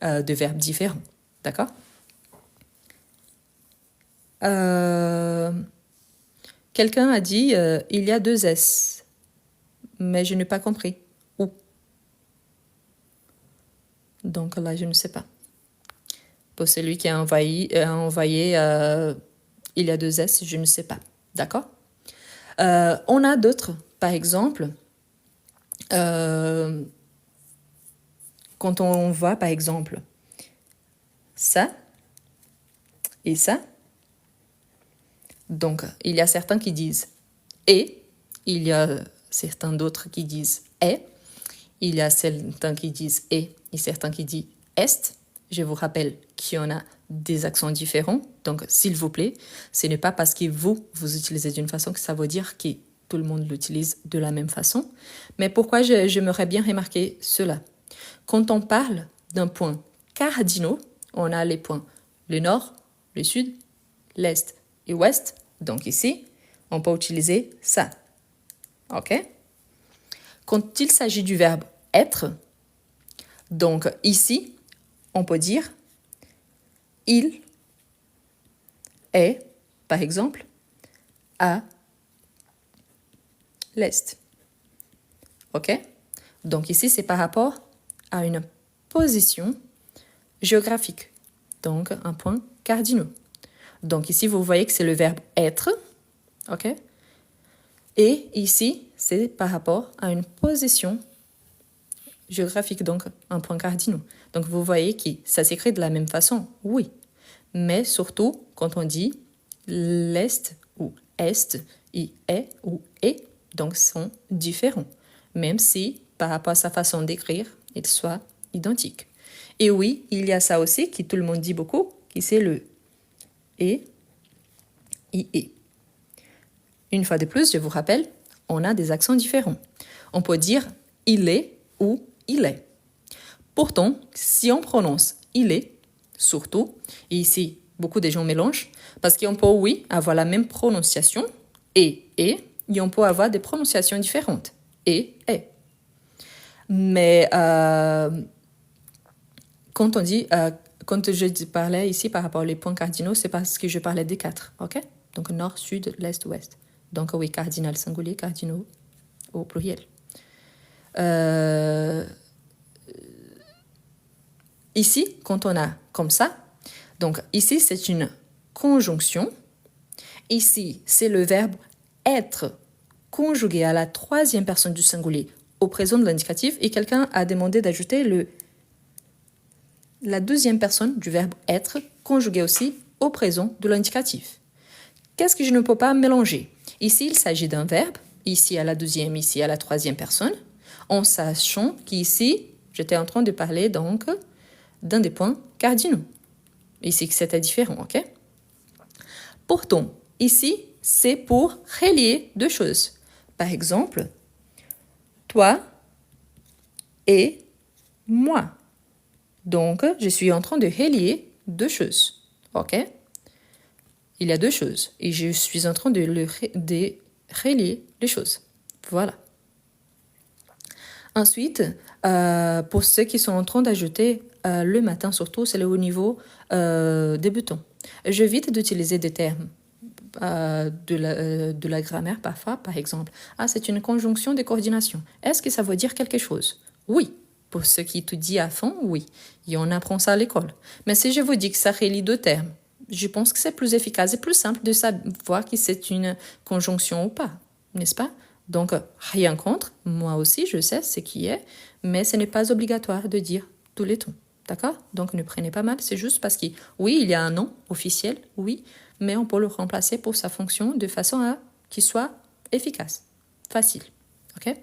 de verbes différents. D'accord? Quelqu'un a dit il y a deux S, mais je n'ai pas compris. Où? Donc là, je ne sais pas. Pour celui qui a envoyé il y a deux S, je ne sais pas. D'accord? On a d'autres. Par exemple, quand on voit, par exemple, ça et ça, donc il y a certains qui disent « et », il y a certains d'autres qui disent « est », Il y a certains qui disent et certains qui disent est. Je vous rappelle qu'il y en a des accents différents. Donc, s'il vous plaît, ce n'est pas parce que vous utilisez d'une façon que ça veut dire que tout le monde l'utilise de la même façon. Mais pourquoi j'aimerais bien remarquer cela? Quand on parle d'un point cardinal, on a les points le nord, le sud, l'est et ouest. Donc ici, on peut utiliser ça. OK? Quand il s'agit du verbe être, donc ici, on peut dire il est, par exemple, à l'est. OK? Donc ici, c'est par rapport à une position géographique. Donc, un point cardinal. Donc ici, vous voyez que c'est le verbe être. OK? Et ici, c'est par rapport à une position géographique, donc un point cardinal. Donc vous voyez que ça s'écrit de la même façon, oui. Mais surtout, quand on dit l'est ou est, i est ou est, donc sont différents. Même si, par rapport à sa façon d'écrire, ils soient identiques. Et oui, il y a ça aussi, que tout le monde dit beaucoup, qui c'est le et, i, est. Une fois de plus, je vous rappelle, on a des accents différents. On peut dire il est ou il est. Pourtant, si on prononce il est, surtout, et ici, beaucoup de gens mélangent, parce qu'on peut, oui, avoir la même prononciation, et, on peut avoir des prononciations différentes, et, est. Mais quand on dit, quand je parlais ici par rapport aux points cardinaux, c'est parce que je parlais des 4, ok? Donc nord, sud, l'est, ouest. Donc oui, cardinal singulier, cardinaux au pluriel. Ici, quand on a comme ça, donc ici c'est une conjonction. Ici, c'est le verbe être conjugué à la troisième personne du singulier au présent de l'indicatif et quelqu'un a demandé d'ajouter la deuxième personne du verbe être conjugué aussi au présent de l'indicatif. Qu'est-ce que je ne peux pas mélanger? Ici, il s'agit d'un verbe, ici à la deuxième, ici à la troisième personne, en sachant qu'ici, j'étais en train de parler donc d'un des points cardinaux. Ici, c'était différent, ok? Pourtant, ici, c'est pour relier deux choses. Par exemple, toi et moi. Donc, je suis en train de relier deux choses, ok? Il y a deux choses et je suis en train de relier les choses. Voilà. Ensuite, pour ceux qui sont en train d'ajouter le matin, surtout, c'est au niveau débutant. J'évite d'utiliser des termes de la grammaire parfois, par exemple. Ah, c'est une conjonction de coordination. Est-ce que ça veut dire quelque chose? Oui. Pour ceux qui étudient à fond, oui. Et on apprend ça à l'école. Mais si je vous dis que ça relie deux termes, je pense que c'est plus efficace et plus simple de savoir que c'est une conjonction ou pas, n'est-ce pas? Donc, rien contre, moi aussi, je sais ce qui est, mais ce n'est pas obligatoire de dire tous les tons, d'accord? Donc, ne prenez pas mal, c'est juste parce que, oui, il y a un nom officiel, oui, mais on peut le remplacer pour sa fonction de façon à qu'il soit efficace, facile, ok?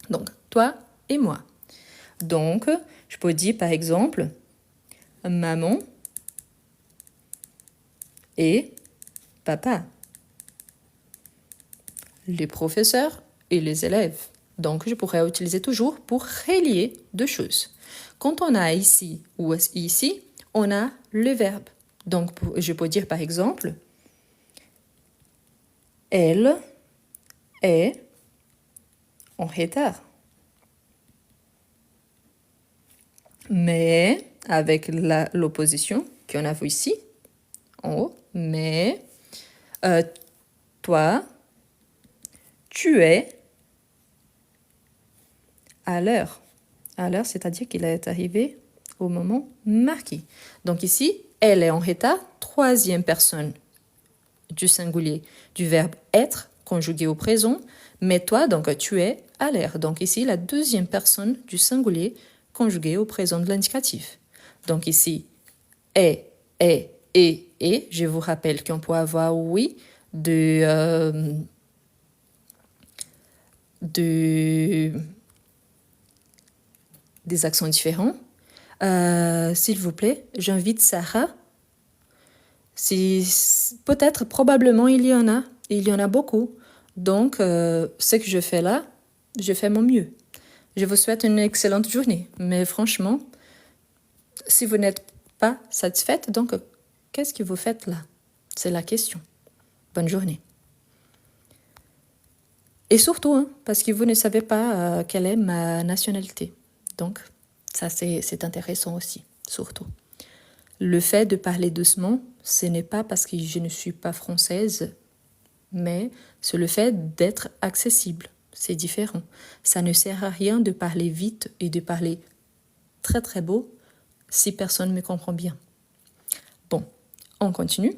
Donc, toi et moi. Donc, je peux dire, par exemple, maman et papa. Les professeurs et les élèves. Donc, je pourrais utiliser toujours pour relier deux choses. Quand on a ici ou ici, on a le verbe. Donc, je peux dire par exemple, elle est en retard. Mais, avec l'opposition qu'on a vu ici, en haut, mais, toi, tu es à l'heure. À l'heure, c'est-à-dire qu'il est arrivé au moment marqué. Donc ici, elle est en retard, troisième personne du singulier du verbe être conjugué au présent, mais toi, donc tu es à l'heure. Donc ici, la deuxième personne du singulier conjugué au présent de l'indicatif. Donc ici, est, et. Je vous rappelle qu'on peut avoir, oui, de des accents différents. S'il vous plaît, j'invite Sarah. Peut-être, probablement, il y en a beaucoup. Donc, ce que je fais là, je fais mon mieux. Je vous souhaite une excellente journée. Mais franchement, si vous n'êtes pas satisfaite, donc, qu'est-ce que vous faites là? C'est la question. Bonne journée. Et surtout, hein, parce que vous ne savez pas quelle est ma nationalité. Donc, ça, c'est intéressant aussi, surtout. Le fait de parler doucement, ce n'est pas parce que je ne suis pas française, mais c'est le fait d'être accessible. C'est différent. Ça ne sert à rien de parler vite et de parler très très beau si personne ne me comprend bien. Bon, on continue.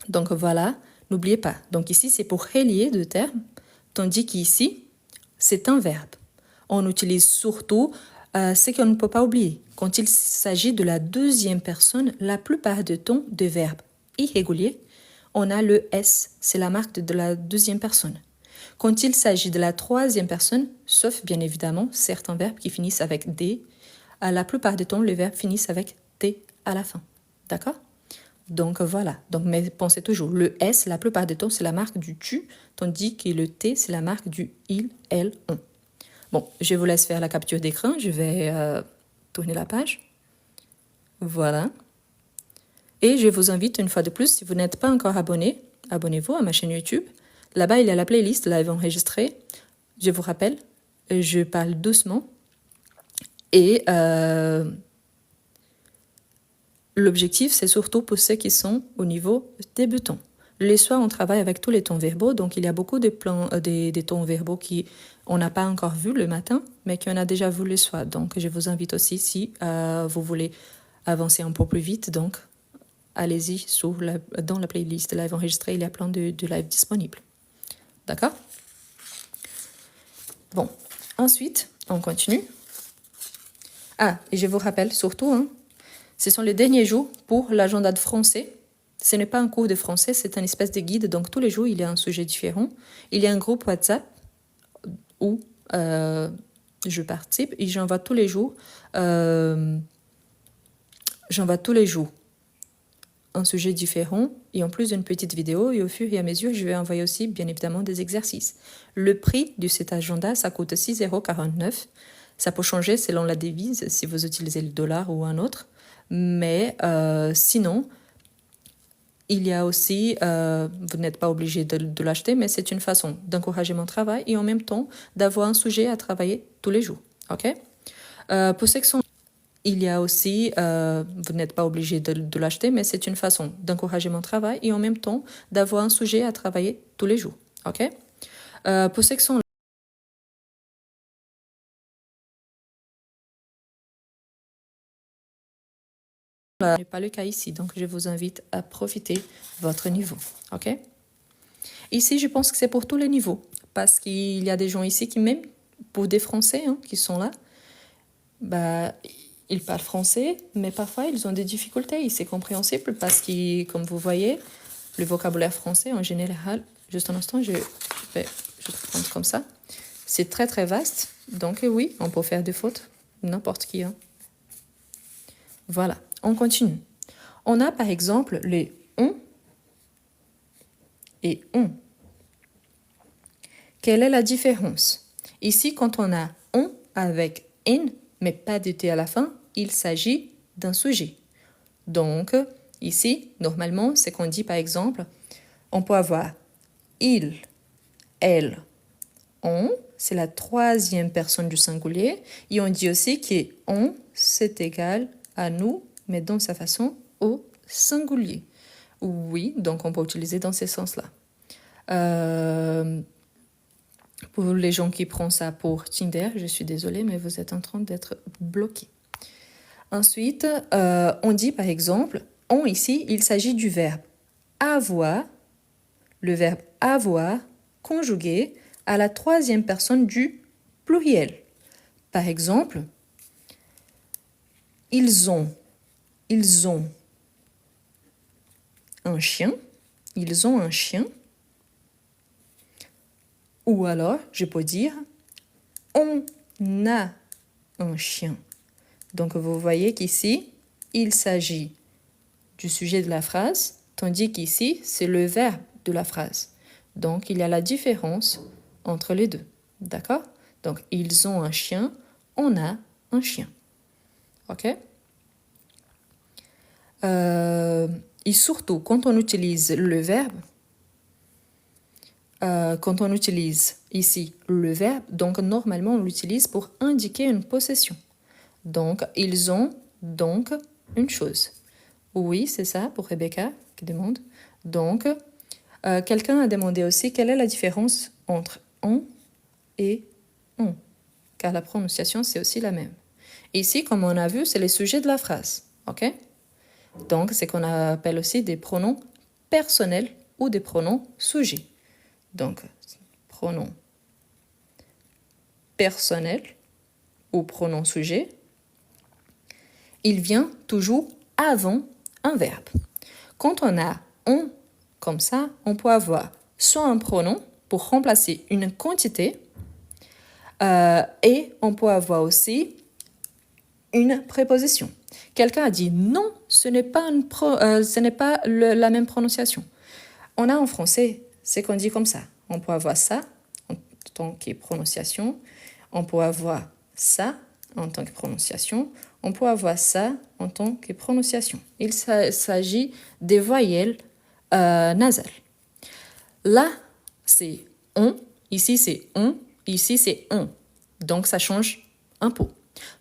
Donc voilà, n'oubliez pas. Donc ici, c'est pour relier deux termes, tandis qu'ici, c'est un verbe. On utilise surtout ce qu'on ne peut pas oublier. Quand il s'agit de la deuxième personne, la plupart du temps de verbes irréguliers, on a le S, c'est la marque de la deuxième personne. Quand il s'agit de la troisième personne, sauf bien évidemment certains verbes qui finissent avec D, la plupart du temps, les verbes finissent avec T à la fin. D'accord? Donc voilà. Donc, mais pensez toujours, le S, la plupart du temps, c'est la marque du tu, tandis que le T, c'est la marque du il, elle, on. Bon, je vous laisse faire la capture d'écran. Je vais tourner la page. Voilà. Et je vous invite une fois de plus, si vous n'êtes pas encore abonné, abonnez-vous à ma chaîne YouTube. Là-bas, il y a la playlist live enregistrée. Je vous rappelle, je parle doucement. Et l'objectif, c'est surtout pour ceux qui sont au niveau débutant. Les soirs, on travaille avec tous les tons verbaux, donc il y a beaucoup des tons verbaux qu'on n'a pas encore vus le matin, mais qu'on a déjà vus les soirs. Donc, je vous invite aussi, si vous voulez avancer un peu plus vite, donc allez-y dans la playlist live enregistrée, il y a plein de lives disponibles. D'accord? Bon, ensuite, on continue. Ah, et je vous rappelle surtout, hein, ce sont les derniers jours pour l'agenda de français. Ce n'est pas un cours de français, c'est un espèce de guide. Donc, tous les jours, il y a un sujet différent. Il y a un groupe WhatsApp où je participe et j'envoie tous les jours un sujet différent et en plus d'une petite vidéo. Et au fur et à mesure, je vais envoyer aussi, bien évidemment, des exercices. Le prix de cet agenda, ça coûte 6,49 €. Ça peut changer selon la devise, si vous utilisez le dollar ou un autre. Mais sinon, il y a aussi, vous n'êtes pas obligé de l'acheter, mais c'est une façon d'encourager mon travail et en même temps d'avoir un sujet à travailler tous les jours. Ok? Pour ceux qui sont, il y a aussi, vous n'êtes pas obligé de l'acheter, mais c'est une façon d'encourager mon travail et en même temps d'avoir un sujet à travailler tous les jours. Ok? Pour ceux qui sont ce n'est pas le cas ici, donc je vous invite à profiter de votre niveau. Ok? Ici, je pense que c'est pour tous les niveaux, parce qu'il y a des gens ici qui, même pour des Français hein, qui sont là, bah, ils parlent français, mais parfois ils ont des difficultés. Et c'est compréhensible parce que, comme vous voyez, le vocabulaire français en général, juste un instant, je vais prendre comme ça, c'est très très vaste. Donc oui, on peut faire des fautes, n'importe qui. Hein. Voilà, on continue. On a par exemple les on et on. Quelle est la différence? Ici, quand on a on avec in, mais pas de t à la fin, il s'agit d'un sujet. Donc, ici, normalement, c'est qu'on dit par exemple, on peut avoir il, elle, on, c'est la troisième personne du singulier, et on dit aussi que on, c'est égal à nous, mais dans sa façon au singulier. Oui, donc on peut utiliser dans ce sens-là. Pour les gens qui prennent ça pour Tinder, je suis désolée, mais vous êtes en train d'être bloqué. Ensuite, on dit par exemple, on ici, il s'agit du verbe avoir, le verbe avoir conjugué à la troisième personne du pluriel. Par exemple, ils ont un chien, ils ont un chien. Ou alors, je peux dire, on a un chien. Donc, vous voyez qu'ici, il s'agit du sujet de la phrase, tandis qu'ici, c'est le verbe de la phrase. Donc, il y a la différence entre les deux. D'accord? Donc, ils ont un chien, on a un chien. OK? Et surtout, quand on utilise le verbe, quand on utilise ici le verbe, donc normalement, on l'utilise pour indiquer une possession. Donc, ils ont donc une chose. Oui, c'est ça pour Rebecca qui demande. Donc, quelqu'un a demandé aussi quelle est la différence entre on et on, car la prononciation, c'est aussi la même. Ici, comme on a vu, c'est les sujets de la phrase. OK? Donc, c'est qu'on appelle aussi des pronoms personnels ou des pronoms sujets. Donc, pronom personnel ou pronom sujet, il vient toujours avant un verbe. Quand on a on comme ça, on peut avoir soit un pronom pour remplacer une quantité et on peut avoir aussi une préposition. Quelqu'un a dit non, ce n'est pas, la même prononciation. On a en français, c'est qu'on dit comme ça. On peut avoir ça en tant que prononciation. On peut avoir ça en tant que prononciation. On peut avoir ça en tant que prononciation. Il s'agit des voyelles nasales. Là, c'est on. Ici, c'est on. Ici, c'est on. Donc, ça change un peu.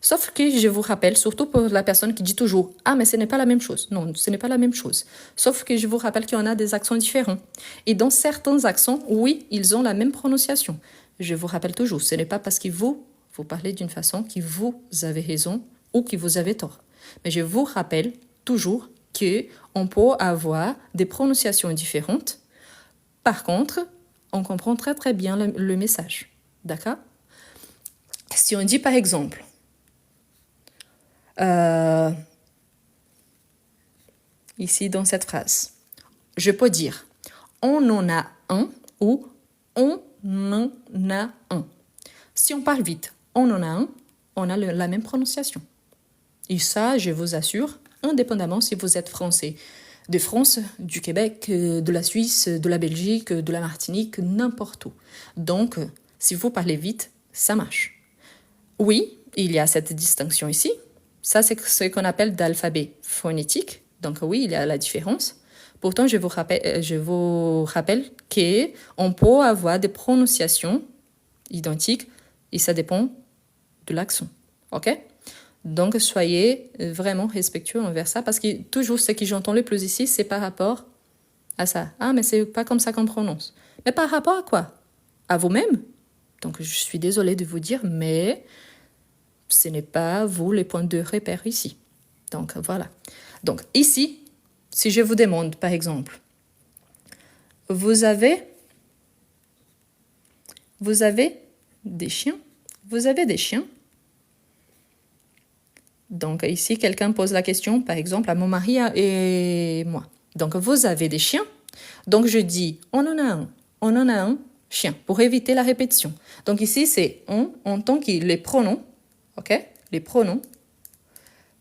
Sauf que je vous rappelle, surtout pour la personne qui dit toujours « Ah, mais ce n'est pas la même chose ». Non, ce n'est pas la même chose. Sauf que je vous rappelle qu'il y en a des accents différents. Et dans certains accents, oui, ils ont la même prononciation. Je vous rappelle toujours, ce n'est pas parce que vous parlez d'une façon que vous avez raison ou que vous avez tort. Mais je vous rappelle toujours qu'on peut avoir des prononciations différentes. Par contre, on comprend très très bien le message. D'accord? Si on dit par exemple ici dans cette phrase, je peux dire on en a un ou on en a un. Si on parle vite, on en a un, on a la même prononciation. Et ça, je vous assure, indépendamment si vous êtes français de France, du Québec, de la Suisse, de la Belgique, de la Martinique, n'importe où. Donc, si vous parlez vite, ça marche. Oui, il y a cette distinction ici. Ça, c'est ce qu'on appelle d'alphabet phonétique. Donc oui, il y a la différence. Pourtant, je vous rappelle qu'on peut avoir des prononciations identiques et ça dépend de l'accent. OK? Donc, soyez vraiment respectueux envers ça parce que toujours ce que j'entends le plus ici, c'est par rapport à ça. Ah, mais c'est pas comme ça qu'on prononce. Mais par rapport à quoi? À vous-même? Donc, je suis désolée de vous dire, mais ce n'est pas vous les points de repère ici. Donc, voilà. Donc, ici, si je vous demande, par exemple, vous avez des chiens? Vous avez des chiens? Donc, ici, quelqu'un pose la question, par exemple, à mon mari et moi. Donc, vous avez des chiens? Donc, je dis, on en a un chien, pour éviter la répétition. Donc, ici, c'est on en tant que les pronoms. OK? Les pronoms.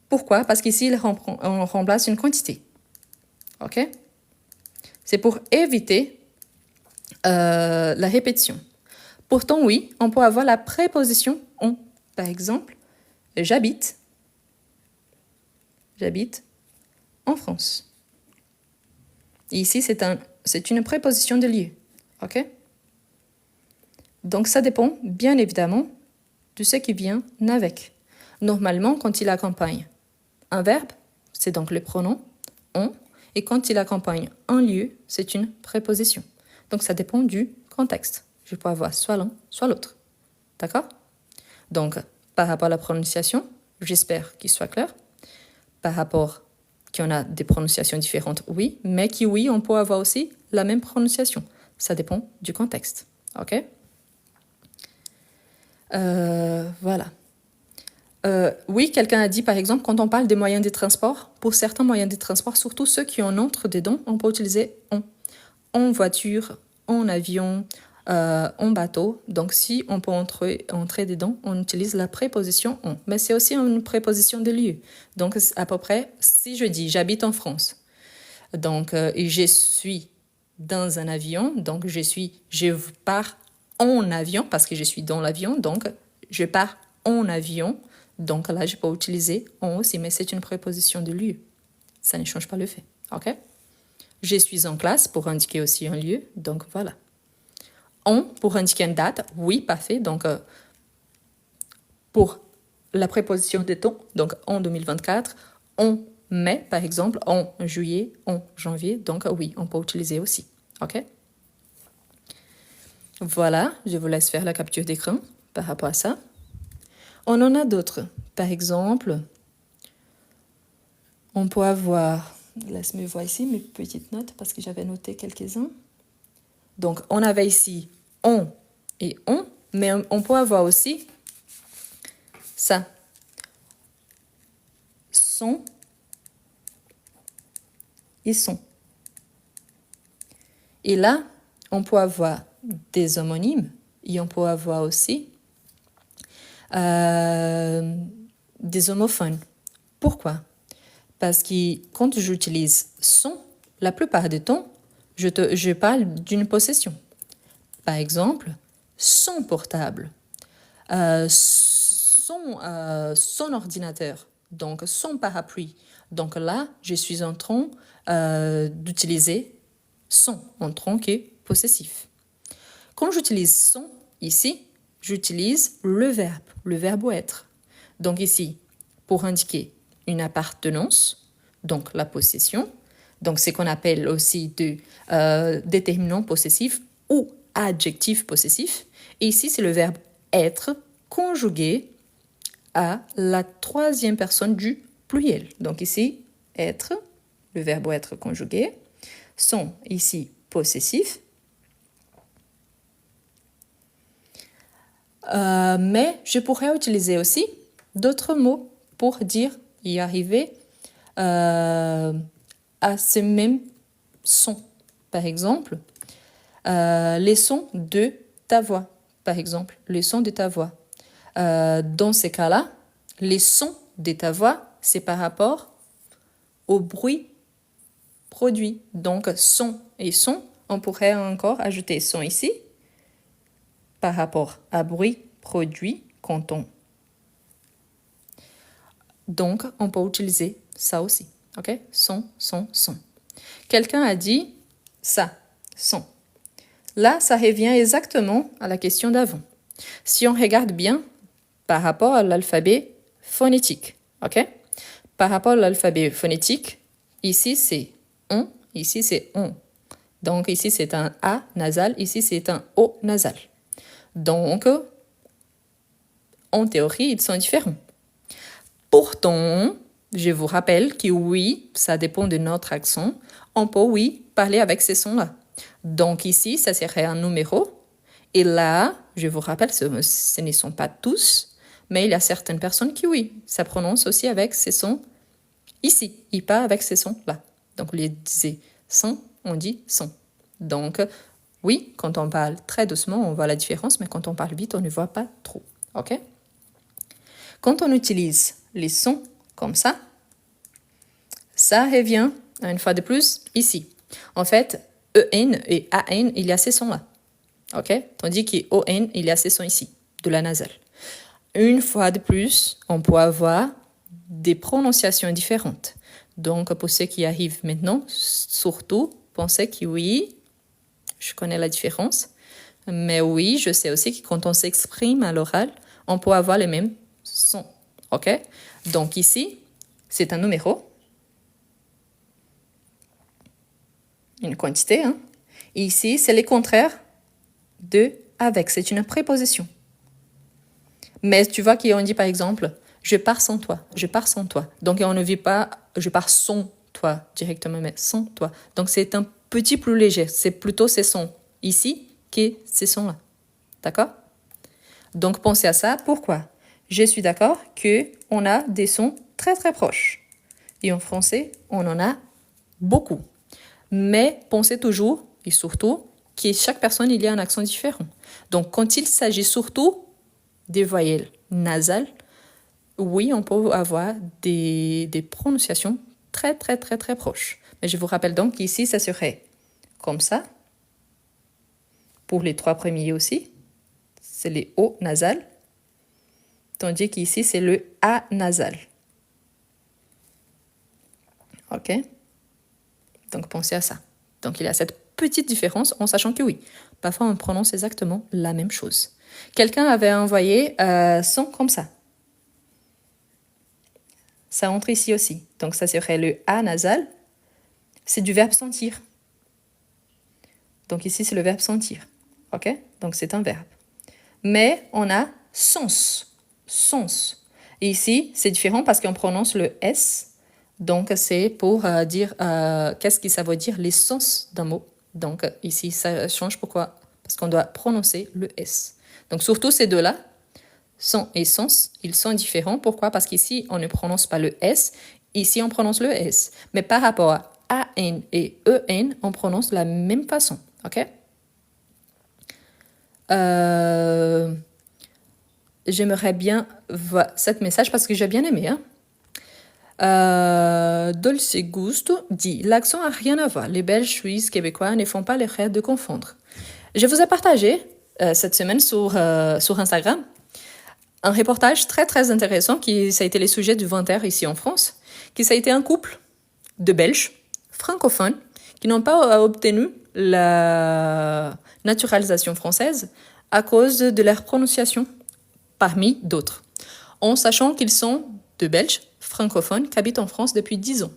Pourquoi? Parce qu'ici, on remplace une quantité. OK? C'est pour éviter la répétition. Pourtant, oui, on peut avoir la préposition on. Par exemple, j'habite en France. Et ici, c'est une préposition de lieu. OK? Donc, ça dépend, bien évidemment, de ce qui vient avec. Normalement, quand il accompagne un verbe, c'est donc le pronom on. Et quand il accompagne un lieu, c'est une préposition. Donc, ça dépend du contexte. Je peux avoir soit l'un, soit l'autre. D'accord? Donc, par rapport à la prononciation, j'espère qu'il soit clair. Par rapport qu'il y en a des prononciations différentes, oui. Mais oui, on peut avoir aussi la même prononciation. Ça dépend du contexte. OK? Voilà. Oui, quelqu'un a dit, par exemple, quand on parle des moyens de transport, pour certains moyens de transport, surtout ceux qui en entrent dedans, on peut utiliser on. En voiture, en avion, en bateau. Donc, si on peut entrer dedans, on utilise la préposition en. Mais c'est aussi une préposition de lieu. Donc, à peu près, si je dis j'habite en France, donc, et je suis dans un avion, donc je pars en avion parce que je suis dans l'avion, donc je pars en avion. Donc là, je peux utiliser en aussi, mais c'est une préposition de lieu. Ça ne change pas le fait, ok? Je suis en classe pour indiquer aussi un lieu, donc voilà. En pour indiquer une date, oui, parfait. Donc pour la préposition de temps, donc en 2024, en mai, par exemple, en juillet, en janvier. Donc oui, on peut utiliser aussi. OK? Voilà, je vous laisse faire la capture d'écran par rapport à ça. On en a d'autres. Par exemple, on peut avoir... Laisse-moi voir ici mes petites notes parce que j'avais noté quelques-uns. Donc, on avait ici on et on, mais on peut avoir aussi ça. Sont et sont. Et là, on peut avoir des homonymes et on peut avoir aussi des homophones. Pourquoi? Parce que quand j'utilise son, la plupart du temps, je parle d'une possession. Par exemple, son portable, son ordinateur, donc son parapluie. Donc là, je suis en train d'utiliser son en tant que possessif. Quand j'utilise son ici, j'utilise le verbe être. Donc ici, pour indiquer une appartenance, donc la possession, donc c'est qu'on appelle aussi déterminant possessif ou adjectif possessif. Et ici, c'est le verbe être conjugué à la troisième personne du pluriel. Donc ici, être, le verbe être conjugué, sont ici possessif. Mais je pourrais utiliser aussi d'autres mots pour dire y arriver à ce même son. Par exemple, les sons de ta voix. Par exemple, les sons de ta voix. Dans ces cas-là, les sons de ta voix, c'est par rapport au bruit produit. Donc, son et son, on pourrait encore ajouter son ici par rapport à bruit produit quand on. Donc, on peut utiliser ça aussi. OK? Son, son, son. Quelqu'un a dit ça, son. Là, ça revient exactement à la question d'avant. Si on regarde bien par rapport à l'alphabet phonétique, OK? Par rapport à l'alphabet phonétique, ici c'est on, ici c'est on. Donc ici c'est un A nasal, ici c'est un O nasal. Donc, en théorie, ils sont différents. Pourtant, je vous rappelle que oui, ça dépend de notre accent. On peut, oui, parler avec ces sons-là. Donc ici, ça serait un numéro. Et là, je vous rappelle, ce ne sont pas tous, mais il y a certaines personnes qui, oui, ça prononce aussi avec ces sons ici, et pas avec ces sons-là. Donc, au lieu de dire son, on dit son. Donc, oui, quand on parle très doucement, on voit la différence, mais quand on parle vite, on ne voit pas trop. OK? Quand on utilise les sons comme ça revient, une fois de plus, ici. En fait, EN et AN, il y a ces sons-là. OK? Tandis qu'ON, il y a ces sons ici, de la nasale. Une fois de plus, on peut avoir des prononciations différentes. Donc, pour ceux qui arrivent maintenant, surtout, pensez que oui, je connais la différence. Mais oui, je sais aussi que quand on s'exprime à l'oral, on peut avoir les mêmes sons. OK? Donc ici, c'est un numéro. Une quantité. Hein? Et ici, c'est le contraire de avec. C'est une préposition. Mais tu vois qu'on dit par exemple, je pars sans toi. Je pars sans toi. Donc on ne dit pas, je pars sans toi directement, mais sans toi. Donc c'est un petit plus léger. C'est plutôt ces sons ici que ces sons-là. D'accord? Donc pensez à ça. Pourquoi? Je suis d'accord qu'on a des sons très très proches. Et en français, on en a beaucoup. Mais pensez toujours, et surtout, que chaque personne, il y a un accent différent. Donc, quand il s'agit surtout des voyelles nasales, oui, on peut avoir des prononciations très, très, très, très proches. Mais je vous rappelle donc qu'ici, ça serait comme ça. Pour les 3 premiers aussi, c'est les O nasales. Tandis qu'ici, c'est le A nasal. OK? Donc, pensez à ça. Donc, il y a cette petite différence en sachant que oui, parfois on prononce exactement la même chose. Quelqu'un avait envoyé son comme ça. Ça entre ici aussi. Donc, ça serait le A nasal. C'est du verbe sentir. Donc, ici, c'est le verbe sentir. OK? Donc, c'est un verbe. Mais on a sens. Sens. Et ici, c'est différent parce qu'on prononce le S. Donc, c'est pour dire qu'est-ce que ça veut dire, les sens d'un mot. Donc, ici, ça change. Pourquoi? Parce qu'on doit prononcer le S. Donc, surtout ces deux-là, son et sens, ils sont différents. Pourquoi? Parce qu'ici, on ne prononce pas le S. Ici, on prononce le S. Mais par rapport à AN et EN, on prononce de la même façon. OK? J'aimerais bien voir cet message parce que j'ai bien aimé. Hein? Dolce Gusto dit « L'accent n'a rien à voir. Les Belges, Suisses, Québécois ne font pas l'erreur de confondre. » Je vous ai partagé cette semaine sur Instagram un reportage très très intéressant qui ça a été les sujets du 20h ici en France, qui ça a été un couple de Belges francophones qui n'ont pas obtenu la naturalisation française à cause de leur prononciation, parmi d'autres, en sachant qu'ils sont de Belges francophones qui habitent en France depuis 10 ans.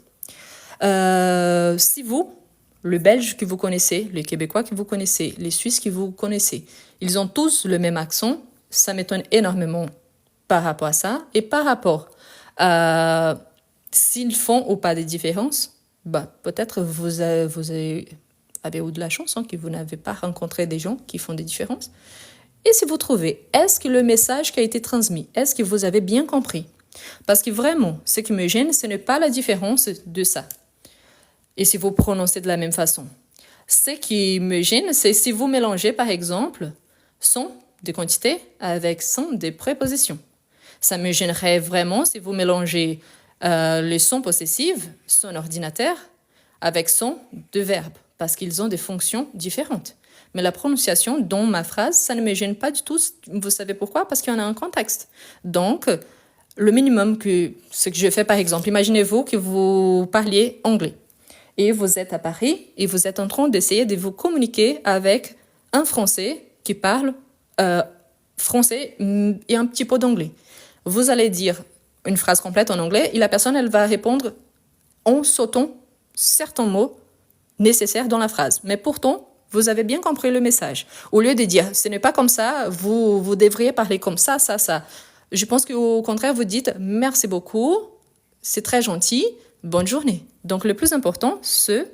Si vous, le Belge que vous connaissez, les Québécois que vous connaissez, les Suisses que vous connaissez, ils ont tous le même accent, ça m'étonne énormément par rapport à ça. Et par rapport à s'ils font ou pas des différences, peut-être vous avez eu de la chance que vous n'avez pas rencontré des gens qui font des différences. Et si vous trouvez, est-ce que le message qui a été transmis, est-ce que vous avez bien compris? Parce que vraiment, ce qui me gêne, ce n'est pas la différence de ça. Et si vous prononcez de la même façon. Ce qui me gêne, c'est si vous mélangez, par exemple, son de quantité avec son des prépositions. Ça me gênerait vraiment si vous mélangez le son possessif, son ordinateur, avec son de verbe, parce qu'ils ont des fonctions différentes. Mais la prononciation dans ma phrase, ça ne me gêne pas du tout. Vous savez pourquoi? Parce qu'il y en a un contexte. Donc, le minimum que ce que je fais, par exemple, imaginez-vous que vous parliez anglais et vous êtes à Paris et vous êtes en train d'essayer de vous communiquer avec un Français qui parle français et un petit peu d'anglais. Vous allez dire une phrase complète en anglais et la personne, elle va répondre en sautant certains mots nécessaires dans la phrase. Mais pourtant, vous avez bien compris le message. Au lieu de dire, ce n'est pas comme ça, vous devriez parler comme ça, ça, ça. Je pense qu'au contraire, vous dites, merci beaucoup, c'est très gentil, bonne journée. Donc, le plus important, c'est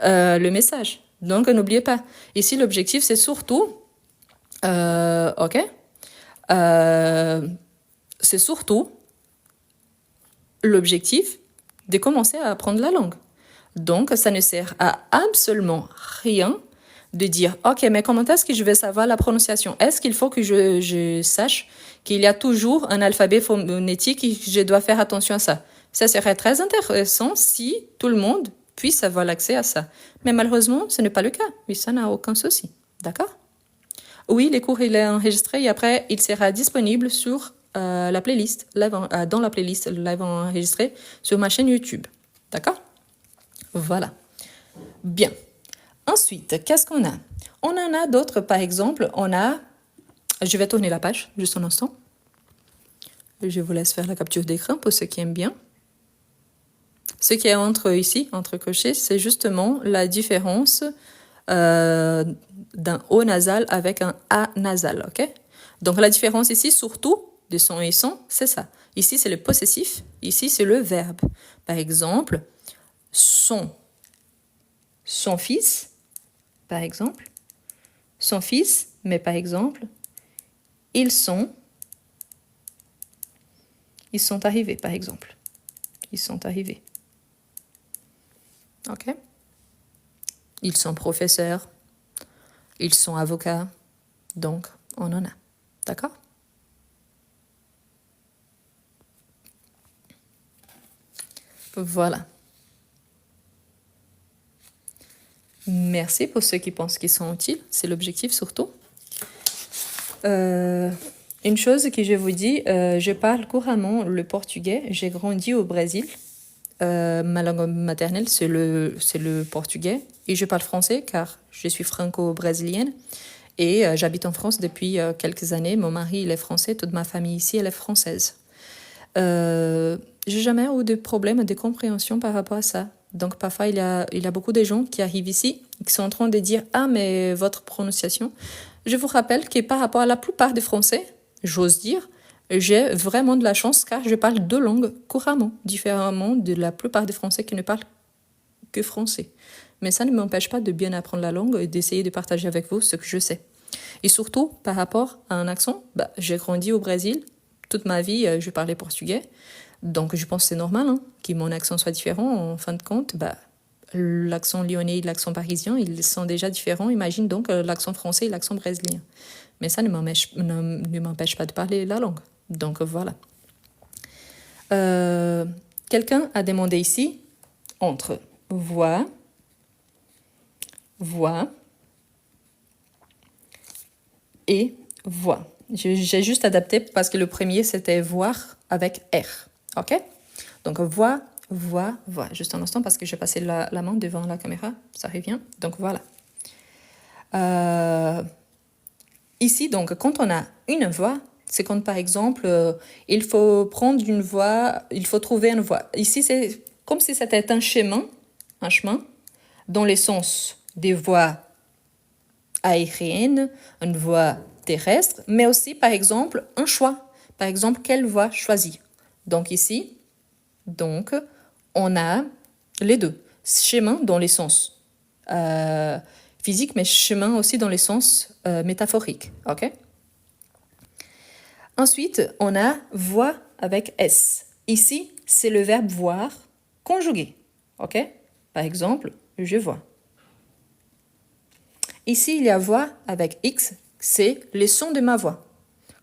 le message. Donc, n'oubliez pas. Ici, l'objectif, c'est surtout, c'est surtout l'objectif de commencer à apprendre la langue. Donc, ça ne sert à absolument rien de dire « Ok, mais comment est-ce que je vais savoir la prononciation? Est-ce qu'il faut que je sache qu'il y a toujours un alphabet phonétique et que je dois faire attention à ça ?» Ça serait très intéressant si tout le monde puisse avoir l'accès à ça. Mais malheureusement, ce n'est pas le cas. Oui, ça n'a aucun souci. D'accord? Oui, les cours, il est enregistré et après, il sera disponible sur la playlist, dans la playlist live enregistré sur ma chaîne YouTube. D'accord? Voilà. Bien. Ensuite, qu'est-ce qu'on a? On en a d'autres, par exemple, je vais tourner la page, juste un instant. Je vous laisse faire la capture d'écran pour ceux qui aiment bien. Ce qui est entre crochets, c'est justement la différence d'un O nasal avec un A nasal, ok? Donc la différence ici, surtout, de son et son, c'est ça. Ici, c'est le possessif, ici, c'est le verbe. Par exemple, son fils, par exemple, son fils, mais par exemple, ils sont arrivés, par exemple. Ils sont arrivés. Ok? Ils sont professeurs. ils sont avocats, donc on en a. D'accord? Voilà. Merci pour ceux qui pensent qu'ils sont utiles. C'est l'objectif surtout. Une chose que je vous dis, je parle couramment le portugais. J'ai grandi au Brésil. Ma langue maternelle, c'est le portugais. Et je parle français car je suis franco-brésilienne. Et j'habite en France depuis quelques années. Mon mari, il est français. Toute ma famille ici, elle est française. J'ai jamais eu de problème de compréhension par rapport à ça. Donc parfois, il y a beaucoup de gens qui arrivent ici, qui sont en train de dire « Ah, mais votre prononciation ». Je vous rappelle que par rapport à la plupart des Français, j'ose dire, j'ai vraiment de la chance car je parle deux langues couramment, différemment de la plupart des Français qui ne parlent que français. Mais ça ne m'empêche pas de bien apprendre la langue et d'essayer de partager avec vous ce que je sais. Et surtout, par rapport à un accent, j'ai grandi au Brésil. Toute ma vie, je parlais portugais. Donc, je pense que c'est normal que mon accent soit différent. En fin de compte, l'accent lyonnais et l'accent parisien, ils sont déjà différents. Imagine donc l'accent français et l'accent brésilien. Mais ça ne m'empêche pas de parler la langue. Donc, voilà. Quelqu'un a demandé ici, entre voix, et voix. J'ai juste adapté parce que le premier, c'était voir avec R. OK? Donc, voix. Juste un instant parce que j'ai passé la main devant la caméra. Ça revient. Donc, voilà. Ici, donc, quand on a une voix, c'est quand, par exemple, il faut prendre une voie, il faut trouver une voie. Ici, c'est comme si c'était un chemin dans les sens des voies aériennes, une voie terrestre, mais aussi, par exemple, un choix. Par exemple, quelle voie choisir? Donc ici, on a les deux. Chemin dans les sens physiques, mais chemin aussi dans les sens métaphoriques. OK? Ensuite, on a voix avec S. Ici, c'est le verbe voir conjugué. OK? Par exemple, je vois. Ici, il y a voix avec X, c'est les sons de ma voix,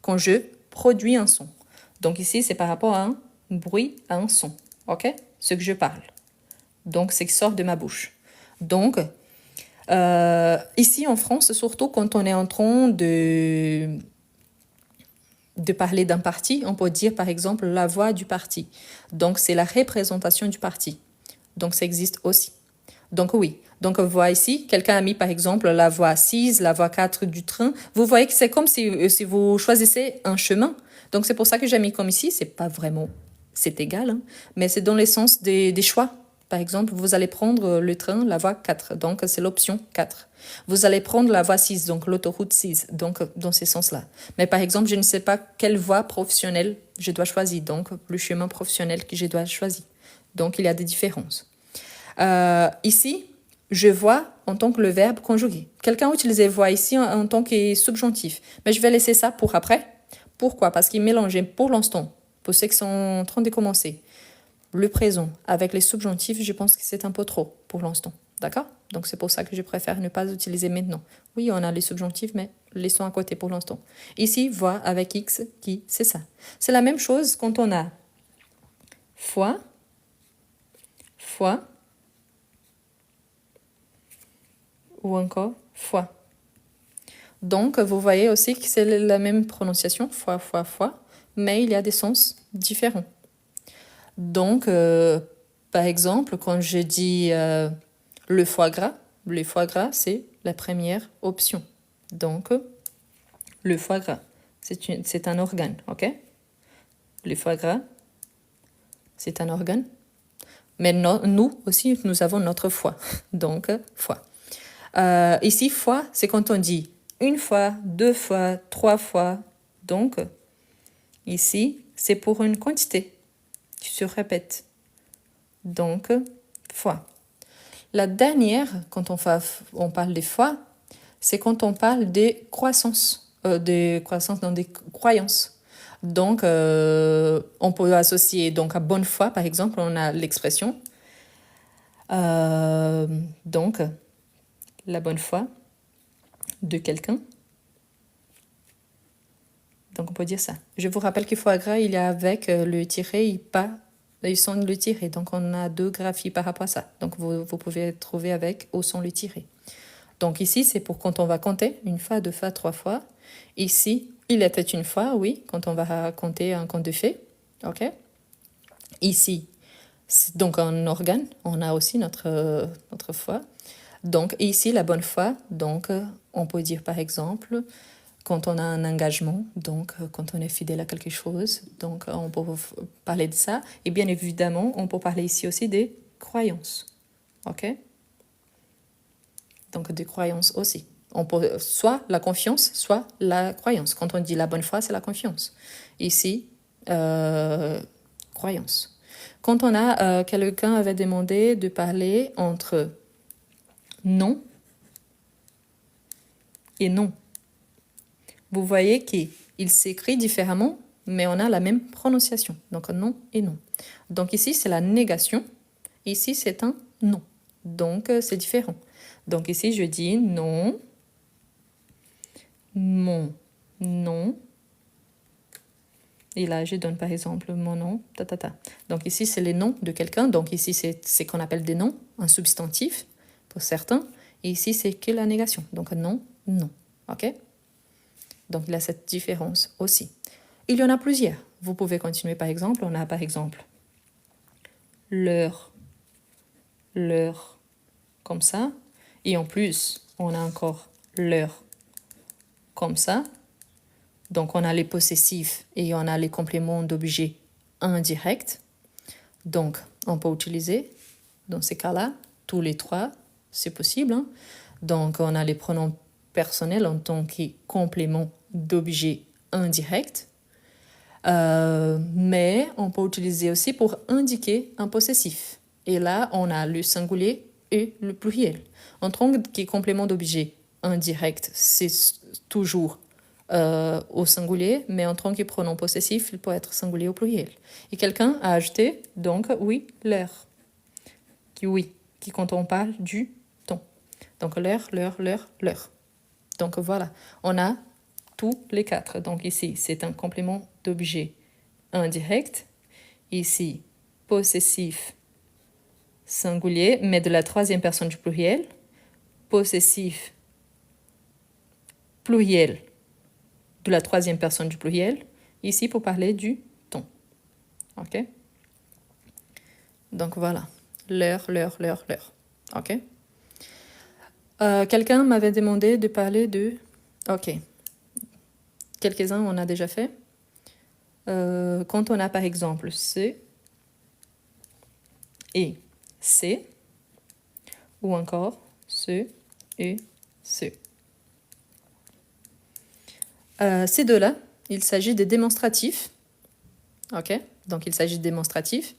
quand je produis un son. Donc ici, c'est par rapport à un bruit, à un son, ok? Ce que je parle. Donc, c'est qui sort de ma bouche. Donc, ici en France, surtout quand on est en train de parler d'un parti, on peut dire par exemple la voix du parti. Donc, c'est la représentation du parti. Donc, ça existe aussi. Donc oui, donc voix ici, quelqu'un a mis par exemple la voie 6, la voie 4 du train. Vous voyez que c'est comme si vous choisissez un chemin. Donc c'est pour ça que j'ai mis comme ici, c'est pas vraiment, c'est égal, mais c'est dans le sens des choix. Par exemple, vous allez prendre le train, la voie 4, donc c'est l'option 4. Vous allez prendre la voie 6, donc l'autoroute 6, donc dans ces sens-là. Mais par exemple, je ne sais pas quelle voie professionnelle je dois choisir, donc le chemin professionnel que je dois choisir. Donc il y a des différences. Ici, je vois en tant que le verbe conjugué. Quelqu'un a utilisé voix ici en tant que subjonctif. Mais je vais laisser ça pour après. Pourquoi? Parce qu'il mélangeait pour l'instant, pour ceux qui sont en train de commencer, le présent avec les subjonctifs, je pense que c'est un peu trop pour l'instant. D'accord? Donc c'est pour ça que je préfère ne pas utiliser maintenant. Oui, on a les subjonctifs, mais laissons à côté pour l'instant. Ici, voix avec X, qui, c'est ça. C'est la même chose quand on a foi, ou encore foi. Donc, vous voyez aussi que c'est la même prononciation, foi, mais il y a des sens différents. Donc, par exemple, quand je dis le foie gras, c'est la première option. Donc, le foie gras, c'est un organe, ok? Le foie gras, c'est un organe. Mais nous aussi, nous avons notre foie. Donc, foie. Ici, fois, c'est quand on dit une fois, deux fois, trois fois. Donc, ici, c'est pour une quantité qui se répète. Donc, fois. La dernière, quand on parle des fois, c'est quand on parle des croissances, dans des croyances. Donc, on peut associer donc à bonne foi, par exemple, on a l'expression. Donc, la bonne foi. de quelqu'un. Donc, on peut dire ça. Je vous rappelle qu'il foie gras, il y a avec le tiret et pas le sans le tiret. Donc, on a deux graphies par rapport à ça. Donc, vous pouvez trouver avec ou sans le tiret. Donc, ici, c'est pour quand on va compter. Une fois, deux fois, trois fois. Ici, il était une fois, oui, quand on va compter un conte de fées. OK? Ici, c'est donc un organe. On a aussi notre foi. Donc, ici, la bonne foi. Donc, on peut dire, par exemple, quand on a un engagement, donc quand on est fidèle à quelque chose, donc on peut parler de ça. Et bien évidemment, on peut parler ici aussi des croyances. OK? Donc des croyances aussi. On peut soit la confiance, soit la croyance. Quand on dit la bonne foi, c'est la confiance. Ici, croyance. Quand on a, quelqu'un avait demandé de parler entre non et non. Vous voyez qu'il s'écrit différemment, mais on a la même prononciation. Donc non et non. Donc ici, c'est la négation. Ici, c'est un non. Donc, c'est différent. Donc ici, je dis non, mon nom. Et là, je donne par exemple mon nom, ta, ta, ta. Donc ici, c'est les noms de quelqu'un. Donc ici, c'est ce qu'on appelle des noms, un substantif pour certains. Et ici, c'est que la négation. Donc non, non. OK? Donc il y a cette différence aussi. Il y en a plusieurs. Vous pouvez continuer par exemple. On a par exemple leur, comme ça. Et en plus, on a encore leur, comme ça. Donc, on a les possessifs et on a les compléments d'objets indirects. Donc, on peut utiliser, dans ces cas-là, tous les trois, c'est possible. Hein? Donc, on a les pronoms personnels en tant que complément d'objets indirects. Mais on peut utiliser aussi pour indiquer un possessif. Et là, on a le singulier et le pluriel. En tant que complément d'objet indirect, c'est toujours au singulier, mais en tant que pronom possessif, il peut être singulier au pluriel. Et quelqu'un a ajouté, donc, oui, leur. Qui quand on parle du ton. Donc, leur. Donc, voilà, on a tous les quatre. Donc, ici, c'est un complément d'objet indirect. Ici, possessif singulier, mais de la troisième personne du pluriel. Possessif pluriel de la troisième personne du pluriel. Ici, pour parler du ton. OK? Donc, voilà. Leur. OK? Quelqu'un m'avait demandé de parler de... OK. Quelques-uns, on a déjà fait. Quand on a, par exemple, ce et c'est, ou encore ce et ce. Ces deux-là, il s'agit des démonstratifs. OK? Donc, il s'agit de démonstratifs.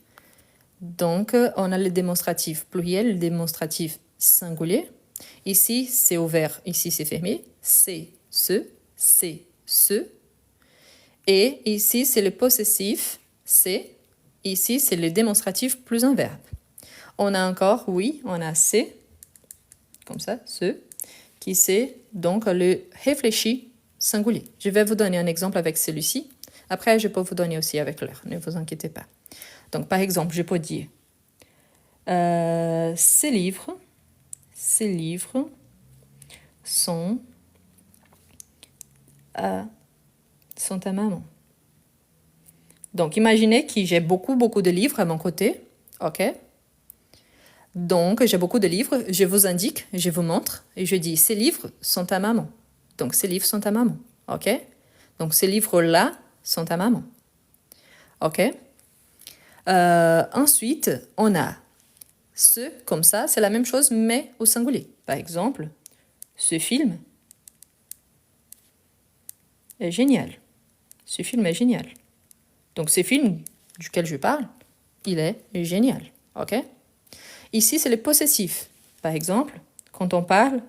Donc, on a les démonstratifs pluriels, les démonstratifs singuliers. Ici, c'est ouvert, ici, c'est fermé. C'est ce. Et ici, c'est le possessif, c'est. Ici, c'est le démonstratif plus un verbe. On a encore, oui, on a c'est, comme ça, ce, qui c'est donc le réfléchi singulier. Je vais vous donner un exemple avec celui-ci. Après, je peux vous donner aussi avec l'heure, ne vous inquiétez pas. Donc, par exemple, je peux dire ces livres sont à maman. Donc, imaginez que j'ai beaucoup de livres à mon côté. OK? Donc, j'ai beaucoup de livres. Je vous indique, je vous montre et je dis ces livres sont à maman. Donc, ces livres sont à maman. OK? Donc, ces livres-là sont à maman. OK? Ensuite, on a ce, comme ça, c'est la même chose, mais au singulier. Par exemple, ce film est génial. Ce film est génial. Donc, ce film duquel je parle, il est génial. OK? Ici, c'est le possessif. Par exemple, quand on parle,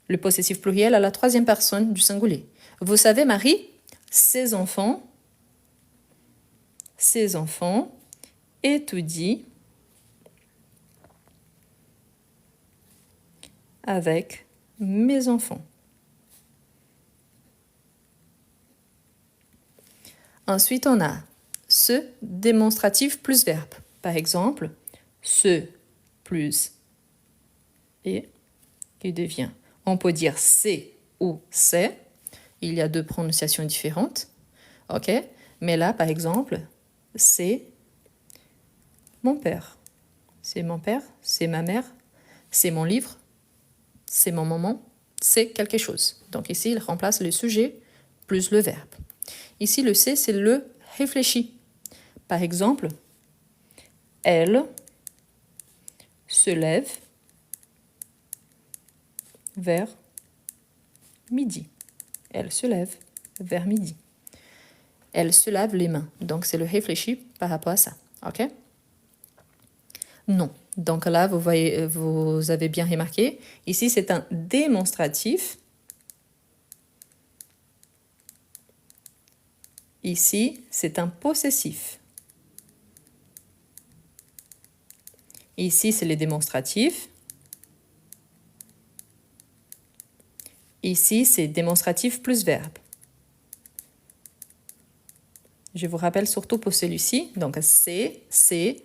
le possessif pluriel à la troisième personne du singulier. Vous savez, Marie, ses enfants étudient avec mes enfants. Ensuite, on a ce démonstratif plus verbe. Par exemple, ce plus et qui devient. On peut dire c'est ou c'est. Il y a deux prononciations différentes. OK? Mais là, par exemple, c'est mon père. C'est mon père, c'est ma mère, c'est mon livre, c'est mon maman, c'est quelque chose. Donc ici, il remplace le sujet plus le verbe. Ici, le c'est le réfléchi. Par exemple, elle se lève vers midi. Elle se lève vers midi. Elle se lave les mains. Donc, c'est le réfléchi par rapport à ça. OK? Non. Donc là, vous voyez, vous avez bien remarqué. Ici, c'est un démonstratif. Ici, c'est un possessif. Ici, c'est les démonstratifs. Ici, c'est démonstratif plus verbe. Je vous rappelle surtout pour celui-ci. Donc, c'est, ce.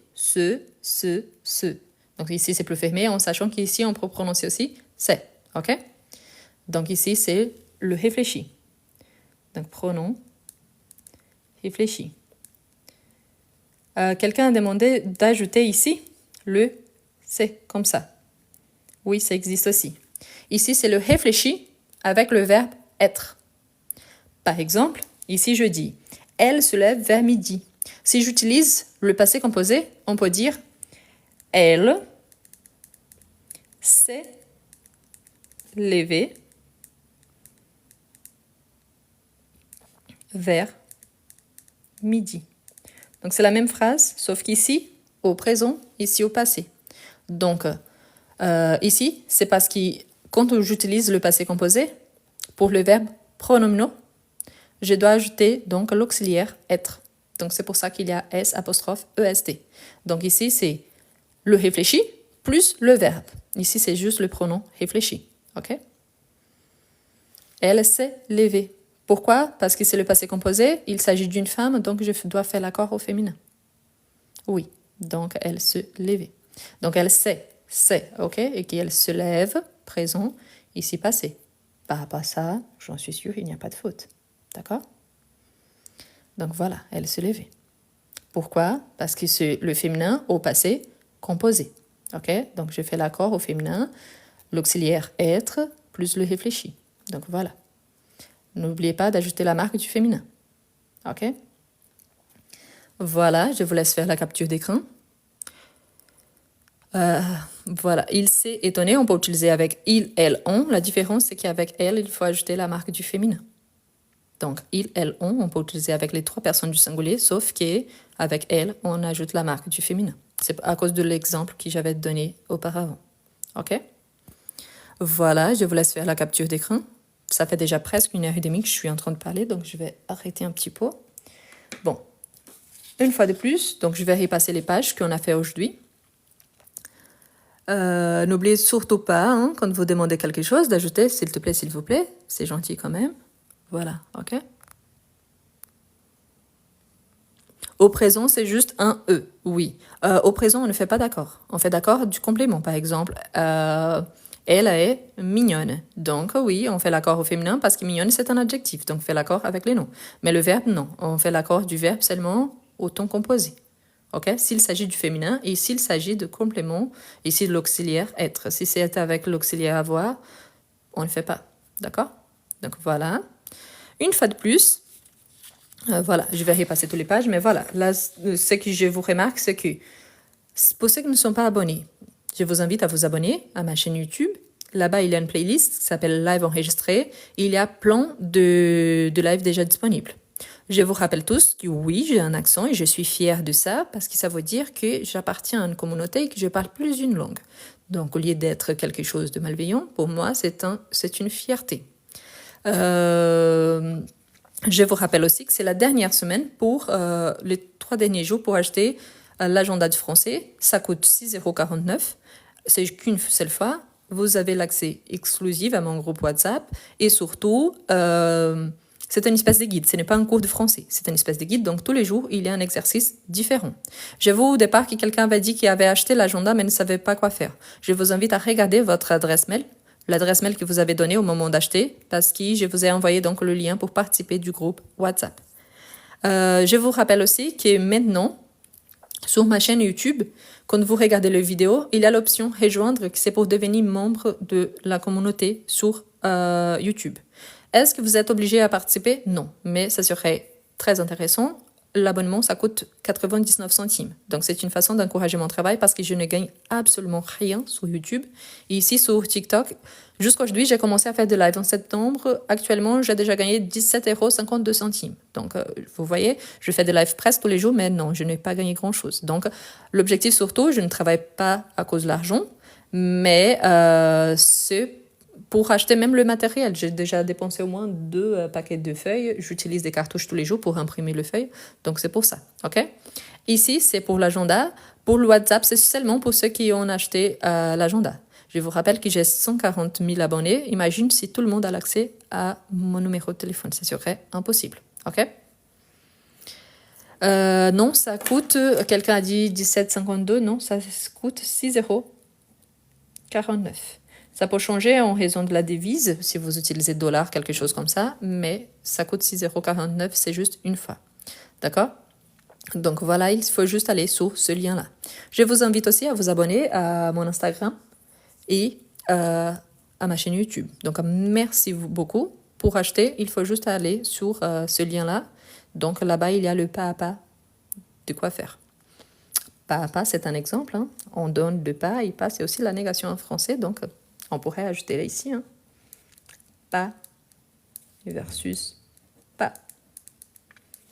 Donc, ici, c'est plus fermé en sachant qu'ici, on peut prononcer aussi c'est. OK? Donc, ici, c'est le réfléchi. Donc, pronom réfléchi. Quelqu'un a demandé d'ajouter ici le c'est, comme ça. Oui, ça existe aussi. Ici, c'est le réfléchi avec le verbe être. Par exemple, ici, je dis « Elle se lève vers midi ». Si j'utilise le passé composé, on peut dire « Elle s'est levée vers midi ». Donc, c'est la même phrase, sauf qu'ici, au présent, ici, au passé. Donc, ici, c'est parce que quand j'utilise le passé composé, pour le verbe pronominaux, je dois ajouter donc l'auxiliaire être. Donc, c'est pour ça qu'il y a S apostrophe EST. Donc, ici, c'est le réfléchi plus le verbe. Ici, c'est juste le pronom réfléchi. OK? Elle s'est levée. Pourquoi? Parce que c'est le passé composé, il s'agit d'une femme, donc je dois faire l'accord au féminin. Oui, donc elle se levait. Donc, elle sait, c'est, OK? Et qu'elle se lève, présent, ici passé. Par rapport à ça, j'en suis sûre, il n'y a pas de faute. D'accord? Donc voilà, elle se levait. Pourquoi? Parce que c'est le féminin au passé composé. OK? Donc je fais l'accord au féminin, l'auxiliaire être plus le réfléchi. Donc voilà. N'oubliez pas d'ajouter la marque du féminin. OK? Voilà, je vous laisse faire la capture d'écran. Voilà, il s'est étonné, on peut utiliser avec il, elle, on. La différence, c'est qu'avec elle, il faut ajouter la marque du féminin. Donc, il, elle, on peut utiliser avec les trois personnes du singulier, sauf qu'avec elle, on ajoute la marque du féminin. C'est à cause de l'exemple que j'avais donné auparavant. OK? Voilà, je vous laisse faire la capture d'écran. Ça fait déjà presque 1h30 que je suis en train de parler, donc je vais arrêter un petit peu. Bon, une fois de plus, donc je vais repasser les pages qu'on a fait aujourd'hui. N'oubliez surtout pas, hein, quand vous demandez quelque chose, d'ajouter s'il te plaît, s'il vous plaît. C'est gentil quand même. Voilà, OK? Au présent, c'est juste un E, oui. Au présent, on ne fait pas d'accord. On fait d'accord du complément, par exemple. Elle est mignonne. Donc, oui, on fait l'accord au féminin parce que mignonne, c'est un adjectif. Donc, on fait l'accord avec les noms. Mais le verbe, non. On fait l'accord du verbe seulement au ton composé. OK? S'il s'agit du féminin et s'il s'agit de complément, ici de l'auxiliaire être. Si c'est avec l'auxiliaire avoir, on ne fait pas. D'accord? Donc, voilà. Une fois de plus, voilà, je vais repasser toutes les pages, mais voilà, là, ce que je vous remarque, c'est que pour ceux qui ne sont pas abonnés, je vous invite à vous abonner à ma chaîne YouTube. Là-bas, il y a une playlist qui s'appelle Live enregistré. Il y a plein de lives déjà disponibles. Je vous rappelle tous que oui, j'ai un accent et je suis fière de ça parce que ça veut dire que j'appartiens à une communauté et que je parle plus d'une langue. Donc, au lieu d'être quelque chose de malveillant, pour moi, c'est une fierté. Je vous rappelle aussi que c'est la dernière semaine pour les 3 derniers jours pour acheter l'agenda du français. Ça coûte 6,49 €. C'est qu'une seule fois. Vous avez l'accès exclusif à mon groupe WhatsApp et surtout C'est une espèce de guide, ce n'est pas un cours de français. C'est une espèce de guide, donc tous les jours, il y a un exercice différent. Je vous au départ que quelqu'un avait dit qu'il avait acheté l'agenda mais ne savait pas quoi faire. Je vous invite à regarder votre adresse mail, l'adresse mail que vous avez donnée au moment d'acheter, parce que je vous ai envoyé donc le lien pour participer du groupe WhatsApp. Je vous rappelle aussi que maintenant, sur ma chaîne YouTube, quand vous regardez les vidéos, il y a l'option rejoindre, qui c'est pour devenir membre de la communauté sur YouTube. Est-ce que vous êtes obligé à participer? Non, mais ça serait très intéressant. L'abonnement, ça coûte 99 centimes. Donc, c'est une façon d'encourager mon travail parce que je ne gagne absolument rien sur YouTube. Et ici, sur TikTok, jusqu'aujourd'hui, j'ai commencé à faire des lives en septembre. Actuellement, j'ai déjà gagné 17,52 €. Donc, vous voyez, je fais des lives presque tous les jours, mais non, je n'ai pas gagné grand-chose. Donc, l'objectif surtout, je ne travaille pas à cause de l'argent, mais c'est pour acheter même le matériel. J'ai déjà dépensé au moins 2 paquets de feuilles. J'utilise des cartouches tous les jours pour imprimer les feuilles. Donc, c'est pour ça. OK? Ici, c'est pour l'agenda. Pour le WhatsApp, c'est seulement pour ceux qui ont acheté l'agenda. Je vous rappelle que j'ai 140 000 abonnés. Imagine si tout le monde a l'accès à mon numéro de téléphone. Ce serait impossible. OK? Non, ça coûte... Quelqu'un a dit 17,52. Non, ça coûte 6,49 €. Ça peut changer en raison de la devise, si vous utilisez dollar, quelque chose comme ça, mais ça coûte 6,49 €, c'est juste une fois. D'accord? Donc voilà, il faut juste aller sur ce lien-là. Je vous invite aussi à vous abonner à mon Instagram et à ma chaîne YouTube. Donc merci beaucoup. Pour acheter, il faut juste aller sur ce lien-là. Donc là-bas, il y a le pas à pas de quoi faire. Pas à pas, c'est un exemple. Hein. On donne de pas et pas, c'est aussi la négation en français, donc... On pourrait ajouter là ici, hein. Pas versus pas.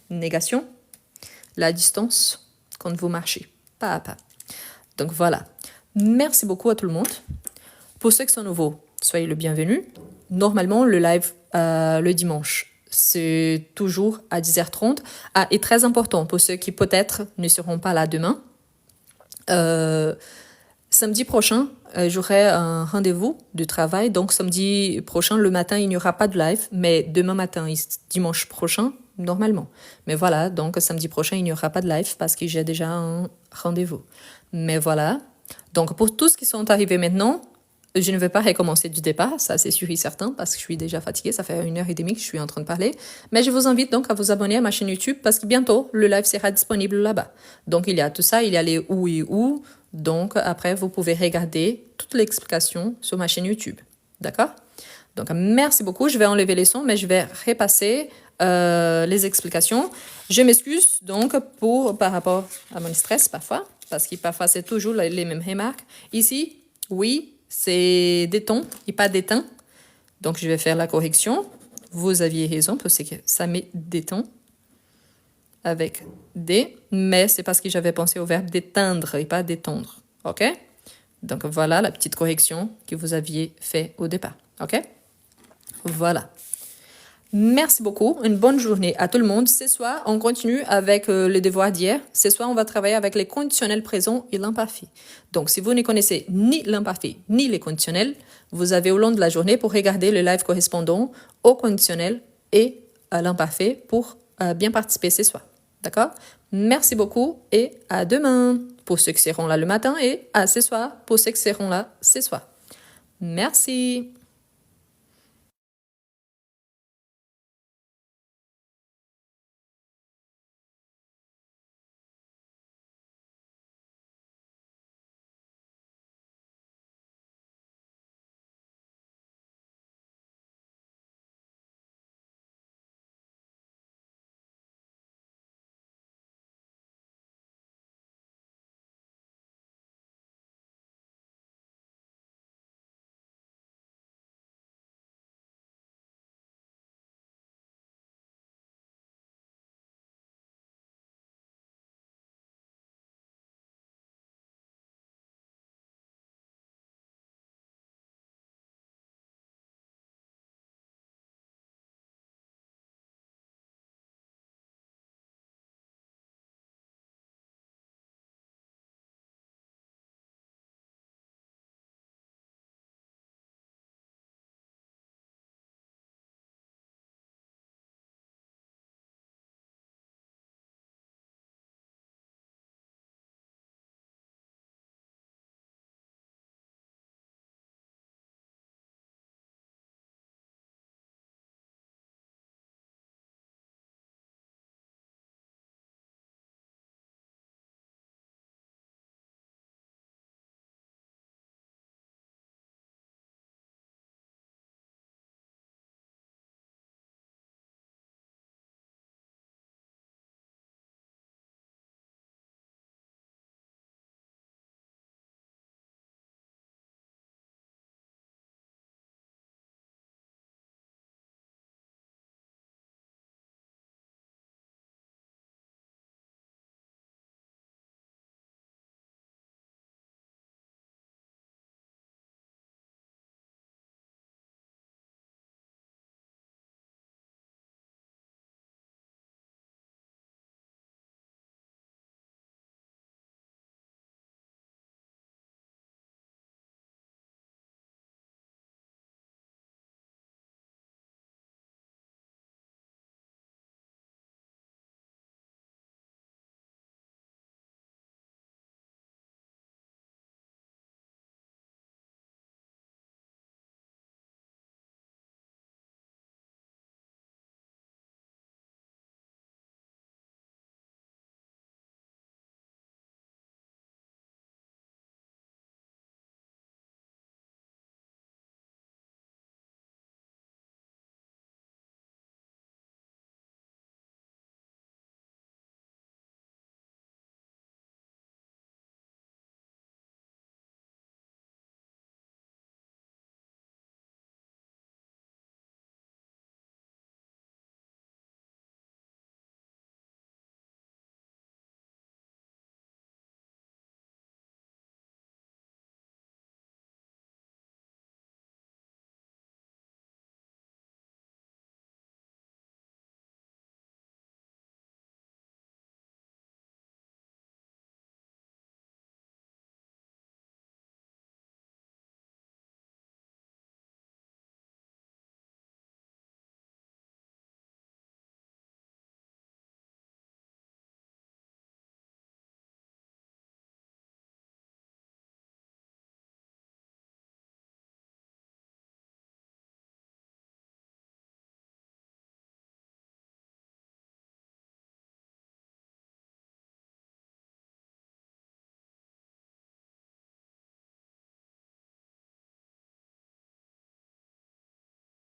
Négation, la distance quand vous marchez, pas à pas. Donc voilà. Merci beaucoup à tout le monde. Pour ceux qui sont nouveaux, soyez le bienvenu. Normalement, le live le dimanche, c'est toujours à 10h30. Ah, et très important pour ceux qui peut-être ne seront pas là demain. Samedi prochain, j'aurai un rendez-vous de travail. Donc, samedi prochain, le matin, il n'y aura pas de live. Mais demain matin, dimanche prochain, normalement. Mais voilà, donc samedi prochain, il n'y aura pas de live parce que j'ai déjà un rendez-vous. Mais voilà. Donc, pour tous qui sont arrivés maintenant, je ne vais pas recommencer du départ. Ça, c'est sûr et certain parce que je suis déjà fatiguée. Ça fait 1h30 que je suis en train de parler. Mais je vous invite donc à vous abonner à ma chaîne YouTube parce que bientôt, le live sera disponible là-bas. Donc, il y a tout ça. Il y a les où et où. Donc, après, vous pouvez regarder toute l'explication sur ma chaîne YouTube. D'accord? Donc, merci beaucoup. Je vais enlever les sons, mais je vais repasser les explications. Je m'excuse donc par rapport à mon stress parfois, parce que parfois, c'est toujours les mêmes remarques. Ici, oui, c'est des tons et pas des teints. Donc, je vais faire la correction. Vous aviez raison, parce que ça met des tons avec des, mais c'est parce que j'avais pensé au verbe d'éteindre et pas d'étendre. OK? Donc, voilà la petite correction que vous aviez fait au départ. OK? Voilà. Merci beaucoup. Une bonne journée à tout le monde. Ce soir, on continue avec le devoir d'hier. Ce soir, on va travailler avec les conditionnels présents et l'imparfait. Donc, si vous ne connaissez ni l'imparfait ni les conditionnels, vous avez au long de la journée pour regarder le live correspondant au conditionnel et à l'imparfait pour bien participer ce soir. D'accord? Merci beaucoup et à demain pour ceux qui seront là le matin et à ce soir pour ceux qui seront là ce soir. Merci.